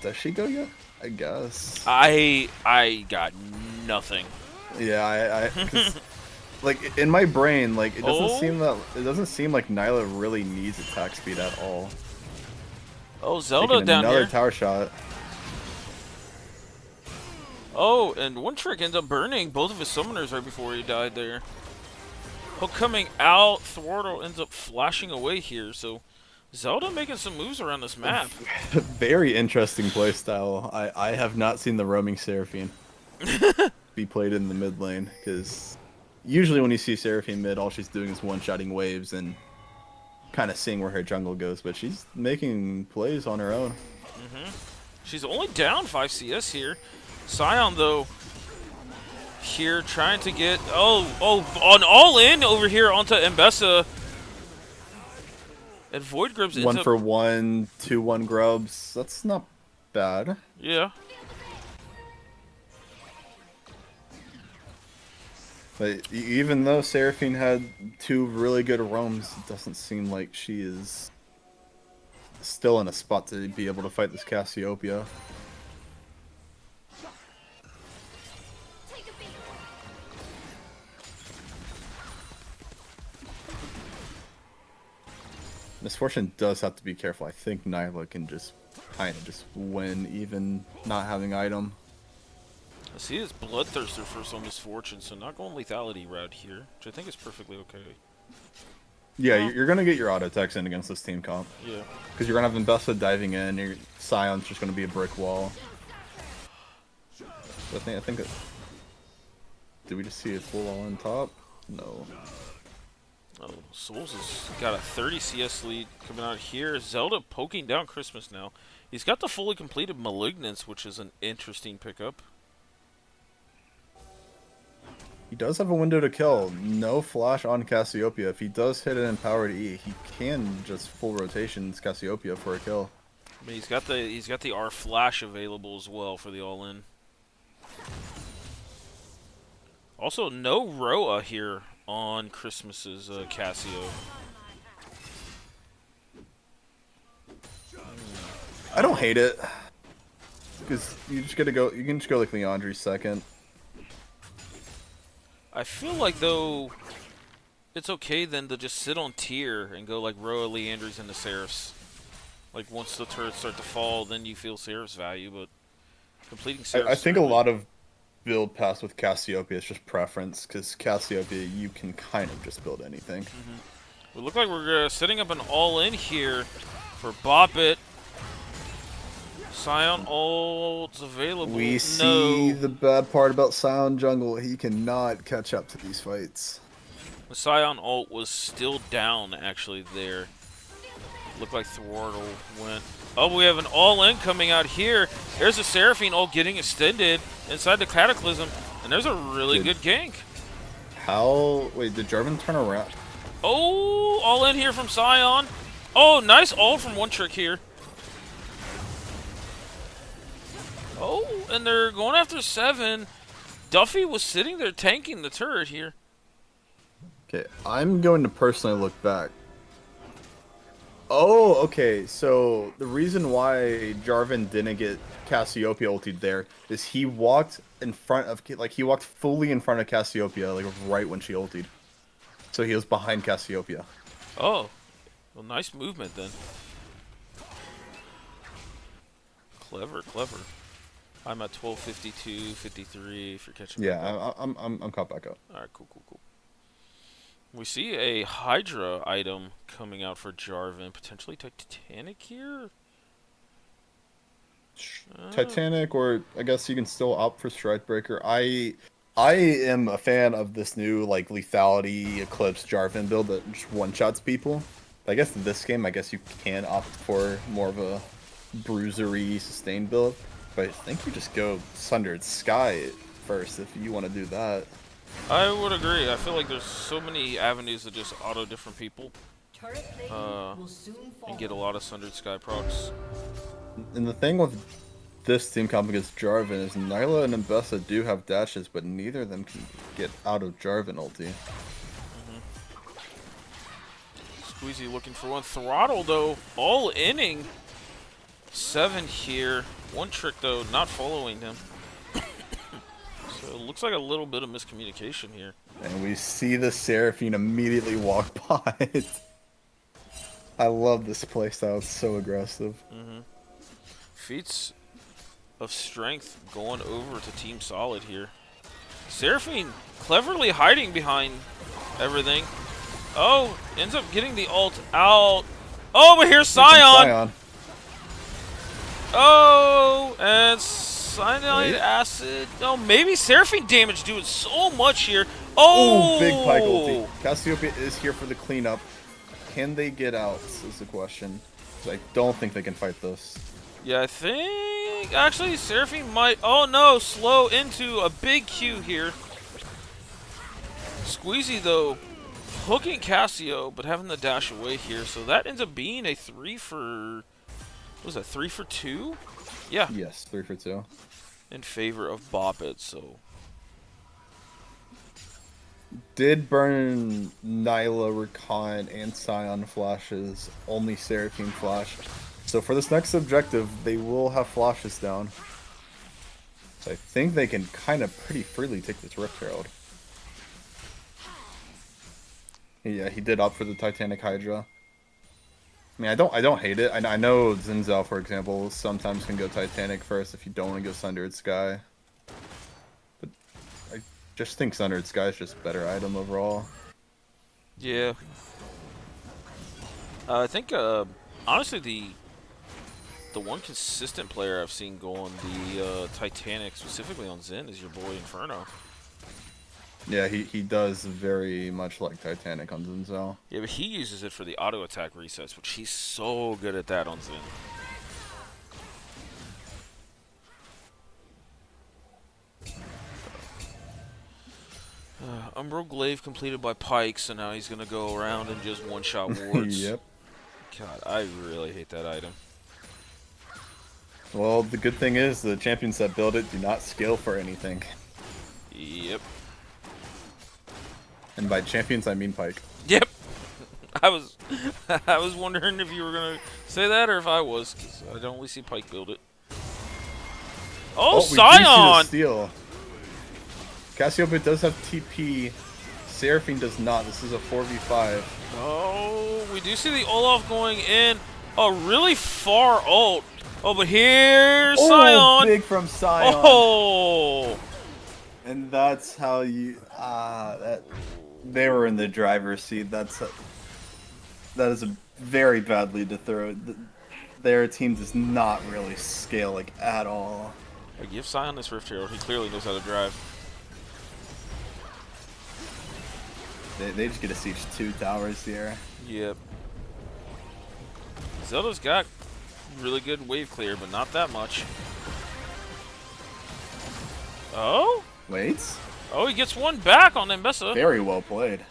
does she go yet? I guess. I got nothing. Yeah, 'cause, like in my brain, like it Oh. doesn't seem like Nyla really needs attack speed at all. Oh, Zelda Taking down another here. tower shot. Oh, and one trick ends up burning both of his summoners right before he died there. Hook coming out, Thwartle ends up flashing away here, so Zelda making some moves around this map. Very interesting playstyle. I have not seen the roaming Seraphine be played in the mid lane, because usually when you see Seraphine mid, all she's doing is one-shotting waves and kind of seeing where her jungle goes, but she's making plays on her own. She's only down 5 CS here. Scion, though, here trying to get... on all-in over here onto Mbessa. And Void Grips ends One up... for one, 2-1 grubs. That's not bad. Yeah. But even though Seraphine had 2 really good roams, it doesn't seem like she is still in a spot to be able to fight this Cassiopeia. Misfortune does have to be careful. I think Nyla can just kind of just win, even not having item. I see his Bloodthirster for some Misfortune, so not going lethality route here, which I think is perfectly okay. Yeah, you're gonna get your auto attacks in against this team comp. Yeah. Because you're gonna have Mbessa diving in, your Scion's just gonna be a brick wall. So I think it... Did we just see a full all on top? No. Oh, Souls has got a 30 CS lead coming out here. Zelda poking down Christmas now. He's got the fully completed Malignance, which is an interesting pickup. He does have a window to kill. No flash on Cassiopeia. If he does hit an empowered E, he can just full rotations Cassiopeia for a kill. I mean, he's got the R flash available as well for the all-in. Also, no Roa here on Christmas's Cassio. I don't hate it. Because you just gotta go. You can just go like Leandri second. I feel like though it's okay then to just sit on tier and go like Roa, Leandries, and the Seraphs. Like once the turrets start to fall, then you feel Seraph's value, but completing Seraphs. I think a lot of build paths with Cassiopeia is just preference, because Cassiopeia you can kind of just build anything. We look like we're setting up an all-in here for Bop It. Scion ult's available. We see the bad part about Scion Jungle. He cannot catch up to these fights. The Scion ult was still down actually there. Looked like Thwartle went. Oh, we have an all-in coming out here. There's a Seraphine ult getting extended inside the Cataclysm, and there's a really good gank. How? Wait, did Jarvan turn around? Oh, all in here from Scion. Oh, nice ult from One Trick here. Oh, and they're going after 7. Duffy was sitting there tanking the turret here. Okay, I'm going to personally look back. Oh, okay. So the reason why Jarvan didn't get Cassiopeia ulted there is he walked in front of, like, he walked fully in front of Cassiopeia, like right when she ulted. So he was behind Cassiopeia. Oh, well, nice movement then. Clever, clever. I'm at 12:52, 53. If you're catching. Yeah, I'm caught back up. All right, cool, cool, cool. We see a Hydra item coming out for Jarvan, potentially Titanic here. Titanic, or I guess you can still opt for Strikebreaker. I am a fan of this new like lethality Eclipse Jarvan build that just one shots people. I guess in this game, I guess you can opt for more of a bruisery sustained build, but I think you just go Sundered Sky first if you want to do that. I would agree. I feel like there's so many avenues to just auto different people and get a lot of Sundered Sky procs. And the thing with this team comp against Jarvan is Nyla and Mbessa do have dashes, but neither of them can get out of Jarvan ulti. Squeezy looking for one. Throttle, though, all inning. 7 here. One Trick, though, not following him. So it looks like a little bit of miscommunication here. And we see the Seraphine immediately walk by it. I love this playstyle, it's so aggressive. Feats of strength going over to Team Solid here. Seraphine cleverly hiding behind everything. Oh, ends up getting the ult out. Oh, but here's Scion. Oh, and cyanide acid. Oh, maybe Seraphine damage doing so much here. Oh, ooh, big Pike ulti. Cassiopeia is here for the cleanup. Can they get out is the question. I don't think they can fight this. Yeah, I think actually Seraphine might. Oh no, slow into a big Q here. Squeezy though, hooking Cassio, but having the dash away here, so that ends up being a 3 for. What was that, 3 for 2? Yeah. Yes, 3 for 2. In favor of Bop It, so. Did burn Nyla, Recon, and Scion flashes, only Seraphine flash. So for this next objective, they will have flashes down. So I think they can kind of pretty freely take this Rift Herald. Yeah, he did opt for the Titanic Hydra. I mean, I don't hate it. I know Zinzao, for example, sometimes can go Titanic first if you don't want to go Sundered Sky. But I just think Sundered Sky is just a better item overall. Yeah. I think, honestly, the one consistent player I've seen go on the Titanic, specifically on Zen, is your boy Inferno. Yeah, he does very much like Titanic on Zinzao. Yeah, but he uses it for the auto attack resets, which he's so good at that on Zen. Umbral Glaive completed by Pike, so now he's going to go around and just one-shot wards. Yep. God, I really hate that item. Well, the good thing is the champions that build it do not scale for anything. Yep. And by champions, I mean Pike. Yep. I was I was wondering if you were gonna say that or if I was, because I don't only see Pike build it. Oh, We do see the Scion! steal. Cassiopeia does have TP. Seraphine does not. This is a 4v5. Oh, we do see the Olaf going in. A really far ult. Oh, but here's Oh, Scion. big from Scion. Oh, And that's how you. That they were in the driver's seat. That is a very bad lead to throw. Their team does not really scale like at all. I give Scion this Rift Herald. He clearly knows how to drive. They just get to siege 2 towers here. Yep. Zelda's got really good wave clear, but not that much. Oh? Wait. Oh, he gets one back on Mbessa. Very well played.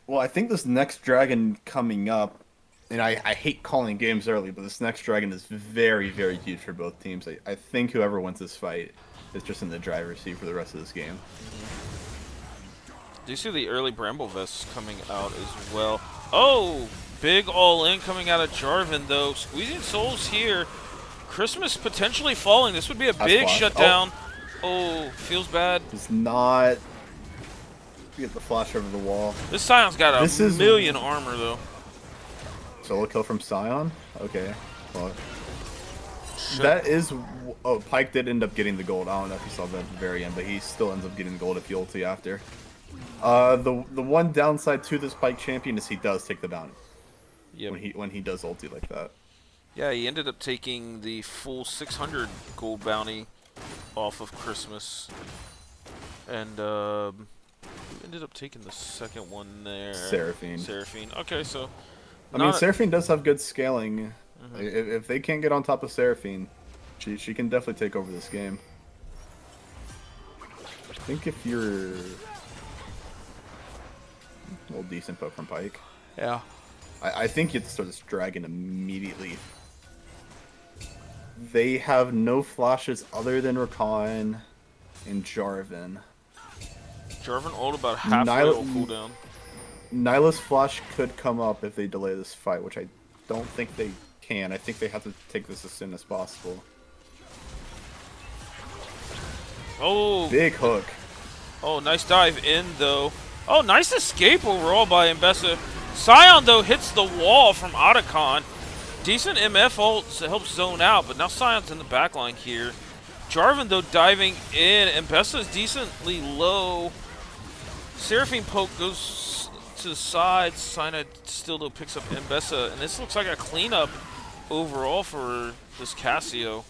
Well, I think this next dragon coming up, and I hate calling games early, but this next dragon is very, very huge for both teams. I think whoever wins this fight is just in the driver's seat for the rest of this game. Do you see the early Bramble Vests coming out as well? Oh, big all-in coming out of Jarvan, though. Squeezing souls here. Christmas potentially falling. This would be a big flash. shutdown. Oh, feels bad. Does not get the flash over the wall. This Scion's got This a is- million armor, though. Solo kill from Scion? Okay. Well, Shit. that is... Oh, Pike did end up getting the gold. I don't know if you saw that at the very end, but he still ends up getting the gold if you ulti after. The one downside to this Pike champion is he does take the bounty Yep. when he does ulti like that. Yeah, he ended up taking the full 600 gold bounty off of Christmas. And, who ended up taking the second one there? Seraphine. Seraphine. Okay, so... I mean, not- Seraphine does have good scaling. If they can't get on top of Seraphine, she can definitely take over this game. I think if you're... Well, decent poke from Pike. Yeah. I think you have to start this dragon immediately. They have no flashes other than Rakan and Jarvan. Jarvan ult about halfway Nyla- will cooldown. Nyla's flash could come up if they delay this fight, which I don't think they can. I think they have to take this as soon as possible. Oh, Big hook. oh, nice dive in, though. Oh, nice escape overall by Mbessa. Scion, though, hits the wall from Otacon. Decent MF ult helps zone out, but now Scion's in the backline here. Jarvan, though, diving in. Mbessa's decently low. Seraphine poke goes to the side. Scion still, though, picks up Mbessa. And this looks like a cleanup overall for this Cassio.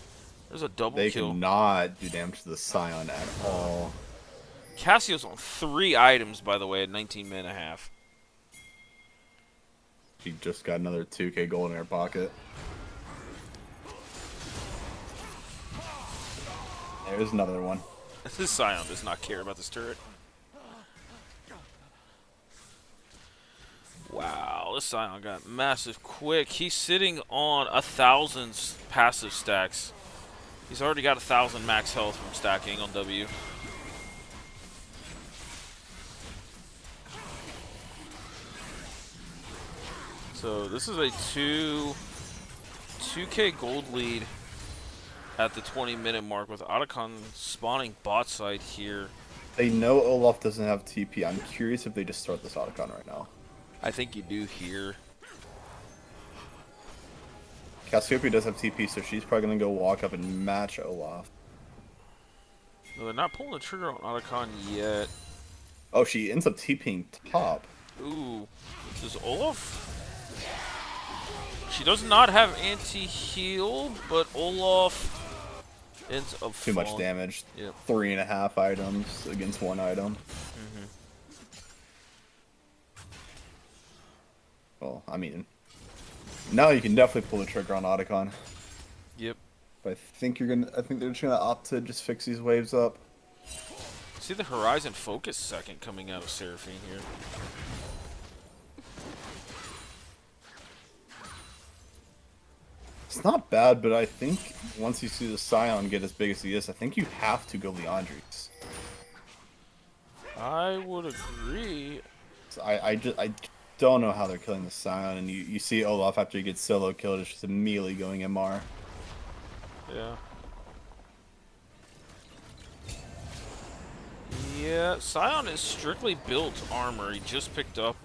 There's a double They kill. cannot do damage to the Scion at all. Cassio's on 3 items, by the way, at 19 min and a half. She just got another 2k gold in her pocket. There's another one. This Scion does not care about this turret. Wow, this Scion got massive quick. He's sitting on 1,000 passive stacks. He's already got 1,000 max health from stacking on W. So this is a 2k gold lead at the 20-minute mark with Otacon spawning bot side here. They know Olaf doesn't have TP. I'm curious if they just start this Otacon right now. I think you do here. Cassiopeia does have TP, so she's probably going to go walk up and match Olaf. No, they're not pulling the trigger on Otacon yet. Oh, she ends up TPing top. Ooh, does Olaf? She does not have anti-heal, but Olaf ends up Too much falling. damage. Yep. 3.5 items against 1 item. Well, I mean, now you can definitely pull the trigger on Otacon. Yep. But I think they're just gonna opt to just fix these waves up. See the Horizon Focus second coming out of Seraphine here. It's not bad, but I think once you see the Scion get as big as he is, I think you have to go Leandri's. I would agree. So I don't know how they're killing the Scion, and you see Olaf after he gets solo killed, it's just immediately going MR. Yeah. Yeah, Scion is strictly built armor. He just picked up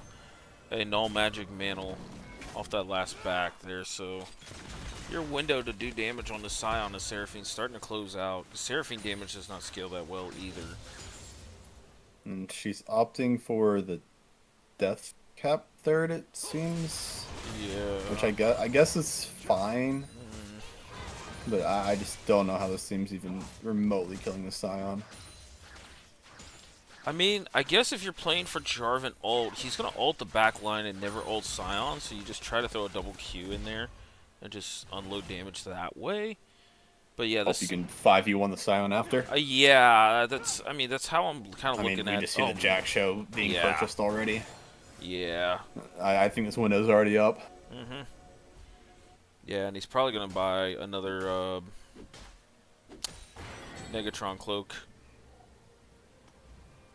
a null magic mantle off that last back there, so your window to do damage on the Scion is Seraphine's starting to close out. Seraphine damage does not scale that well either. And she's opting for the death cap third, it seems. Yeah. Which I guess is fine. But I just don't know how this team's even remotely killing the Scion. I mean, I guess if you're playing for Jarvan ult, he's going to ult the back line and never ult Scion, so you just try to throw a double Q in there and just unload damage that way. But yeah, Hope this... you can 5v1 the Scion after. yeah, that's how I'm kind of looking we at... just see the Jack show being yeah. purchased already. Yeah. I think this window's already up. Mm-hmm. Yeah, and he's probably going to buy another Negatron cloak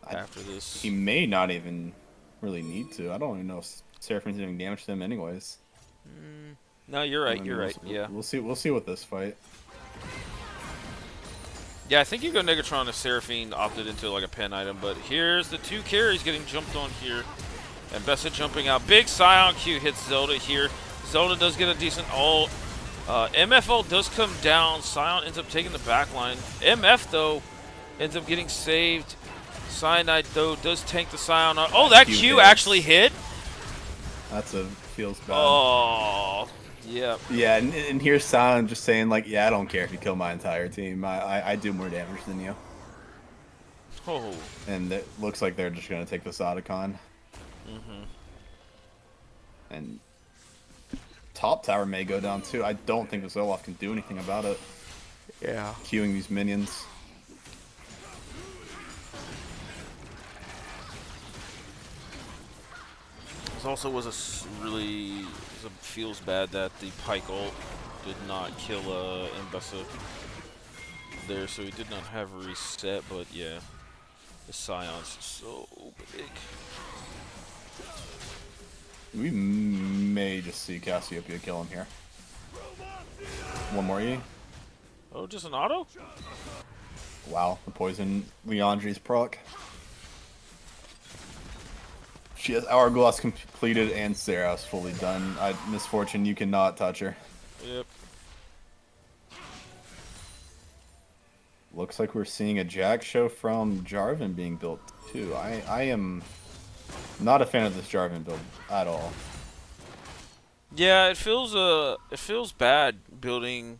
after this. He may not even really need to. I don't even know if Seraphine's doing damage to him anyways. No, you're right, you're right, yeah. We'll see with this fight. Yeah, I think you go Negatron if Seraphine opted into like a pen item, but here's the 2 carries getting jumped on here. And Bessa jumping out. Big Scion Q hits Zelda here. Zelda does get a decent ult. MF does come down. Scion ends up taking the back line. MF, though, ends up getting saved. Cyanide, though, does tank the Scion. Oh, that Q actually hit? That's feels bad. Oh, yeah. Yeah, and here's Scion just saying, like, yeah, I don't care if you kill my entire team. I do more damage than you. Oh. And it looks like they're just going to take this Otacon. Mm-hmm. And top tower may go down too. I don't think this Olaf can do anything about it. Yeah. Queuing these minions. This also was feels bad that the Pike ult did not kill Mbessa there, so he did not have a reset, but yeah. The Scion's so big. We may just see Cassiopeia kill him here. One more E. Oh, just an auto? Wow, the poison Leandri's proc. She has Hourglass completed and Sarah's fully done. Misfortune, you cannot touch her. Yep. Looks like we're seeing a Jack show from Jarvan being built too. I am not a fan of this Jarvan build at all. Yeah, it feels bad building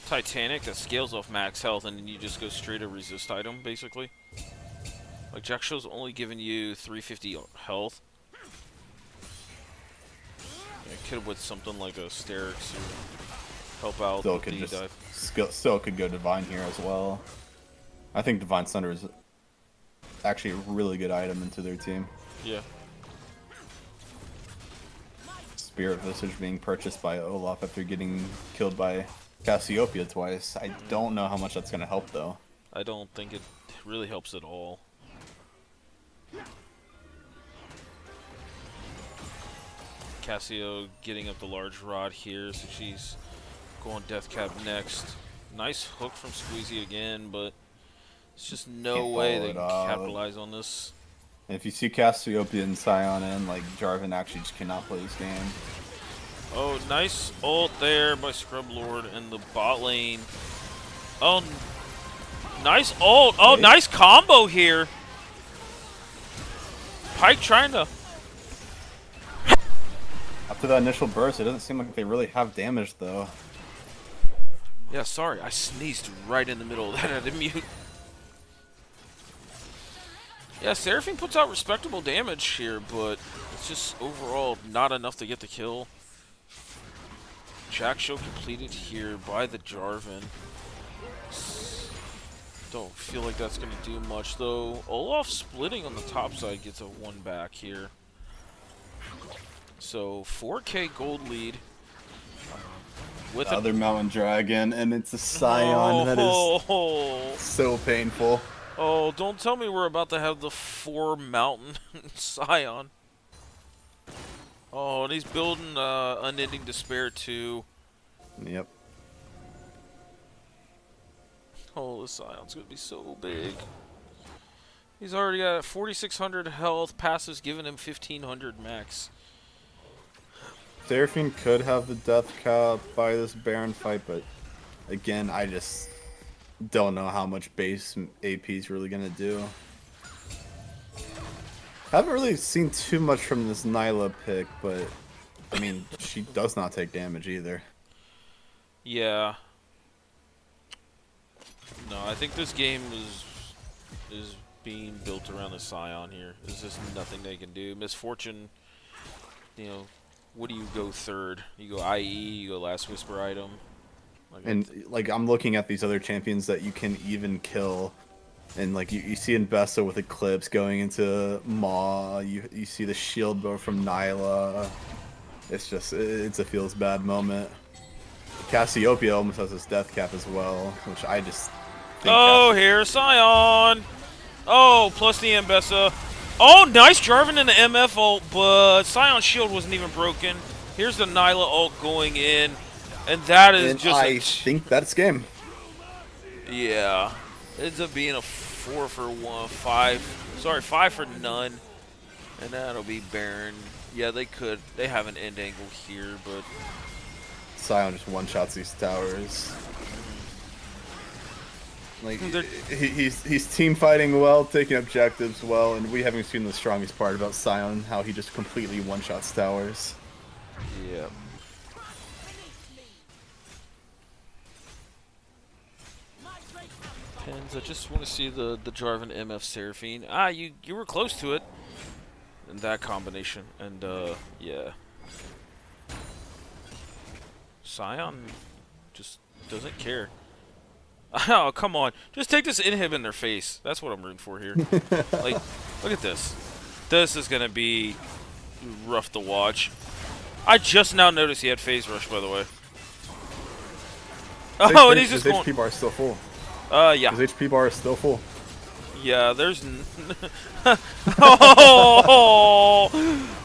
Titanic that scales off max health and then you just go straight to resist item basically. Like Jack Show's only giving you 350 health. It could with something like a Sterix or help out Still with could the just dive. still could go Divine here as well. I think Divine Thunder is actually a really good item into their team. Yeah. Spirit Visage being purchased by Olaf after getting killed by Cassiopeia twice. I don't know how much that's going to help though. I don't think it really helps at all. Cassio getting up the large rod here, so she's going Death Cap next. Nice hook from Squeezy again, but it's just no Can't way follow they it can up. capitalize on this. And if you see Cassiopeia and Scion in, like, Jarvan actually just cannot play this game. Oh, nice ult there by Scrub Lord in the bot lane. Oh, nice ult. Oh, nice combo here. Pike trying to... After that initial burst, it doesn't seem like they really have damage, though. Yeah, sorry. I sneezed right in the middle of that. I didn't mute. Yeah, Seraphine puts out respectable damage here, but it's just overall not enough to get the kill. Jack Show completed here by the Jarvan. Don't feel like that's going to do much, though. Olaf splitting on the top side gets a 1 back here. So, 4K gold lead. With Other Mountain Dragon, and it's a Scion that is so painful. Oh, don't tell me we're about to have the 4 mountain Scion. Oh, and he's building Unending Despair too. Yep. Oh, this Scion's gonna be so big. He's already got 4,600 health. Passive's giving him 1,500 max. Seraphine could have the death cap by this Baron fight, but again, I just don't know how much base AP is really gonna do. Haven't really seen too much from this Nyla pick, but I mean, she does not take damage either. Yeah. No, I think this game is being built around the Scion here. There's just nothing they can do. Misfortune, you know, what do you go third? You go IE, you go Last Whisper item. And like I'm looking at these other champions that you can even kill, and like you see Investo with Eclipse going into Maw. You see the shield bow from Nyla. It's just it's a feels bad moment. Cassiopeia almost has his death cap as well, which I just think Oh, here's Scion! Oh, plus the Mbessa. Oh, nice Jarvan in the MF ult, but Scion's shield wasn't even broken. Here's the Nyla ult going in, and that is and just I think that's game. yeah. It ends up being a 4 for 1, 5. Sorry, 5 for none. And that'll be Baron. Yeah, they have an end angle here, but Scion just one-shots these towers. Like he's team fighting well, taking objectives well, and we haven't seen the strongest part about Scion, how he just completely one-shots towers. yeah. Pens, I just want to see the Jarvan MF Seraphine. Ah, you were close to it in that combination, and yeah. Scion just doesn't care. Oh, come on. Just take this inhib in their face. That's what I'm rooting for here. Like, look at this. This is going to be rough to watch. I just now noticed he had phase rush, by the way. Oh, and he's just his going... HP bar is still full. Yeah. His HP bar is still full. Yeah, there's... oh!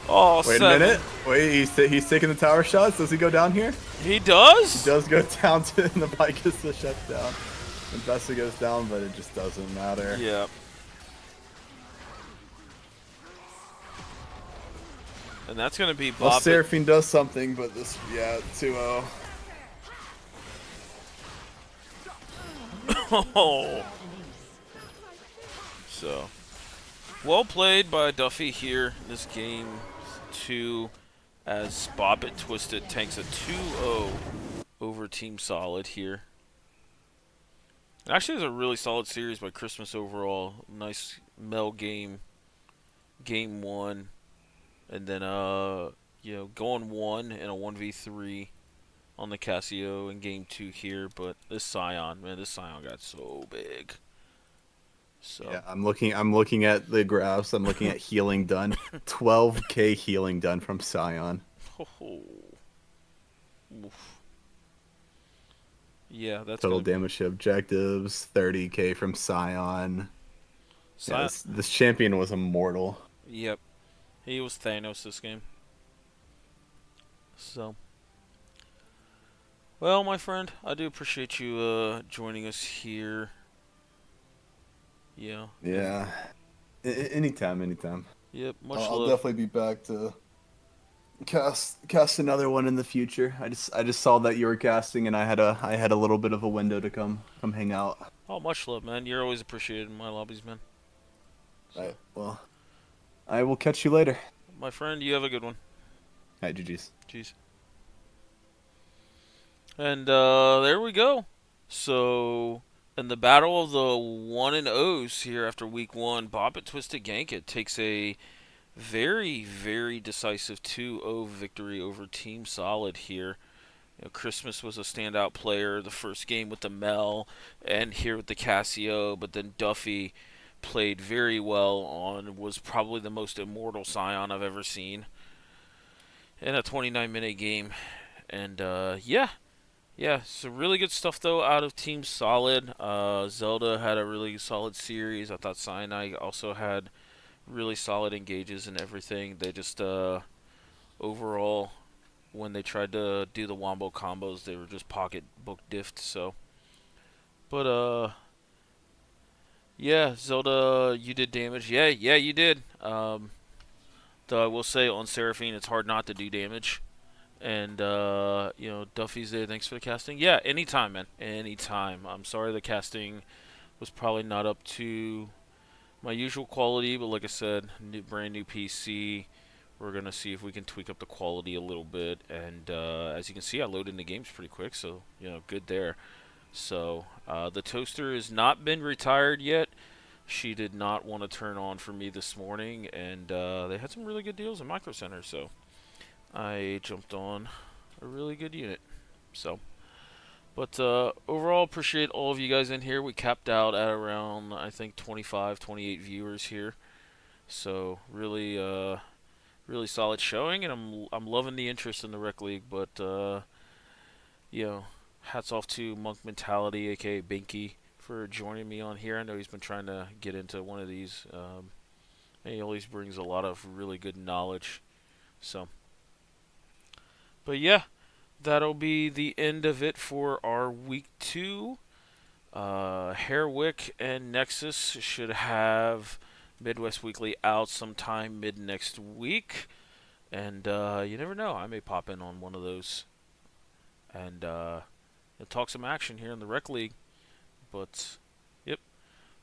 Oh, Wait 7. a minute. Wait, he's taking the tower shots. Does he go down here? He does? He does go down to, and the bike gets the shut down. And Vesta goes down, but it just doesn't matter. Yeah. And that's going to be Bob. Well, Seraphine does something, but this, yeah, 2-0. Oh. So, well played by Duffy here in this game 2 as Bobbit Twisted tanks a 2-0 over Team Solid here. Actually, it was a really solid series by Christmas overall. Nice Mel game, game 1, and then you know, going 1 in a 1v3 on the Casio in game 2 here. But this Scion, man, this Scion got so big. So Yeah, I'm looking at the graphs. I'm looking at healing done. 12k healing done from Scion. oh. Oof. Yeah, that's Total gonna be... damage to objectives. 30k from Scion. Scion... Yeah, this champion was immortal. Yep, he was Thanos this game. So, well, my friend, I do appreciate you joining us here. Yeah. Yeah. Anytime. Yep. Much I'll love. definitely be back to cast another one in the future. I just saw that you were casting, and I had a little bit of a window to come hang out. Oh, much love, man. You're always appreciated in my lobbies, man. So, Right. Well, I will catch you later. my friend, you have a good one. All right, GG's. Jeez. And there we go. So, in the battle of the 1 and O's here after week 1, Bobbit Twisted Gank takes a very, very decisive 2-0 victory over Team Solid here. You know, Christmas was a standout player the first game with the Mel and here with the Casio, but then Duffy played very well on, was probably the most immortal Scion I've ever seen in a 29-minute game. And yeah, Yeah, some really good stuff though out of Team Solid. Zelda had a really solid series. I thought Cyanide also had really solid engages and everything. They just overall when they tried to do the wombo combos, they were just pocket book diffed. So, but yeah, Zelda, you did damage. Yeah, yeah, you did. Though I will say on Seraphine, it's hard not to do damage. And Duffy's there. Thanks for the casting. Yeah, anytime, man. Anytime. I'm sorry the casting was probably not up to my usual quality, but like I said, brand new PC. We're gonna see if we can tweak up the quality a little bit. And as you can see, I loaded into games pretty quick, so good there. So the toaster has not been retired yet. She did not want to turn on for me this morning, and they had some really good deals in Micro Center, so I jumped on a really good unit. So, but overall, appreciate all of you guys in here. We capped out at around, I think, 25, 28 viewers here. So really, really solid showing, and I'm loving the interest in the rec league. But you know, hats off to Monk Mentality, aka Binky, for joining me on here. I know he's been trying to get into one of these, and he always brings a lot of really good knowledge. So, but yeah, that'll be the end of it for our week 2. Hairwick and Nexus should have Midwest Weekly out sometime mid next week. And you never know, I may pop in on one of those and talk some action here in the Rec League. But, yep,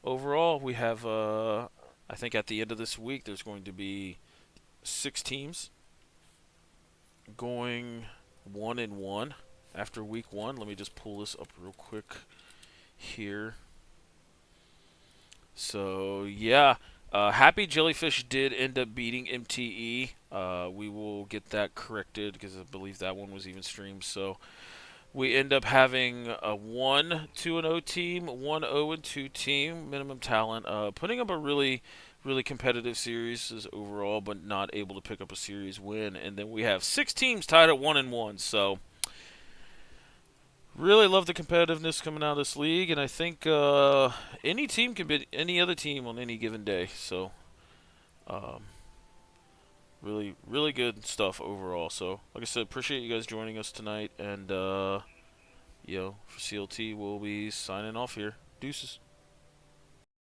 overall, we have, I think at the end of this week, there's going to be 6 teams going 1-1 after week 1. Let me just pull this up real quick here. So yeah, Happy Jellyfish did end up beating MTE. We will get that corrected because I believe that one was even streamed. So we end up having a 1-2-0 team, 1-0-2 team, minimum talent, putting up a really, really competitive series overall, but not able to pick up a series win. And then we have 6 teams tied at 1-1. So really love the competitiveness coming out of this league, and I think any team can beat any other team on any given day. So, um, really, really good stuff overall. So, like I said, appreciate you guys joining us tonight, and for CLT, we'll be signing off here. Deuces.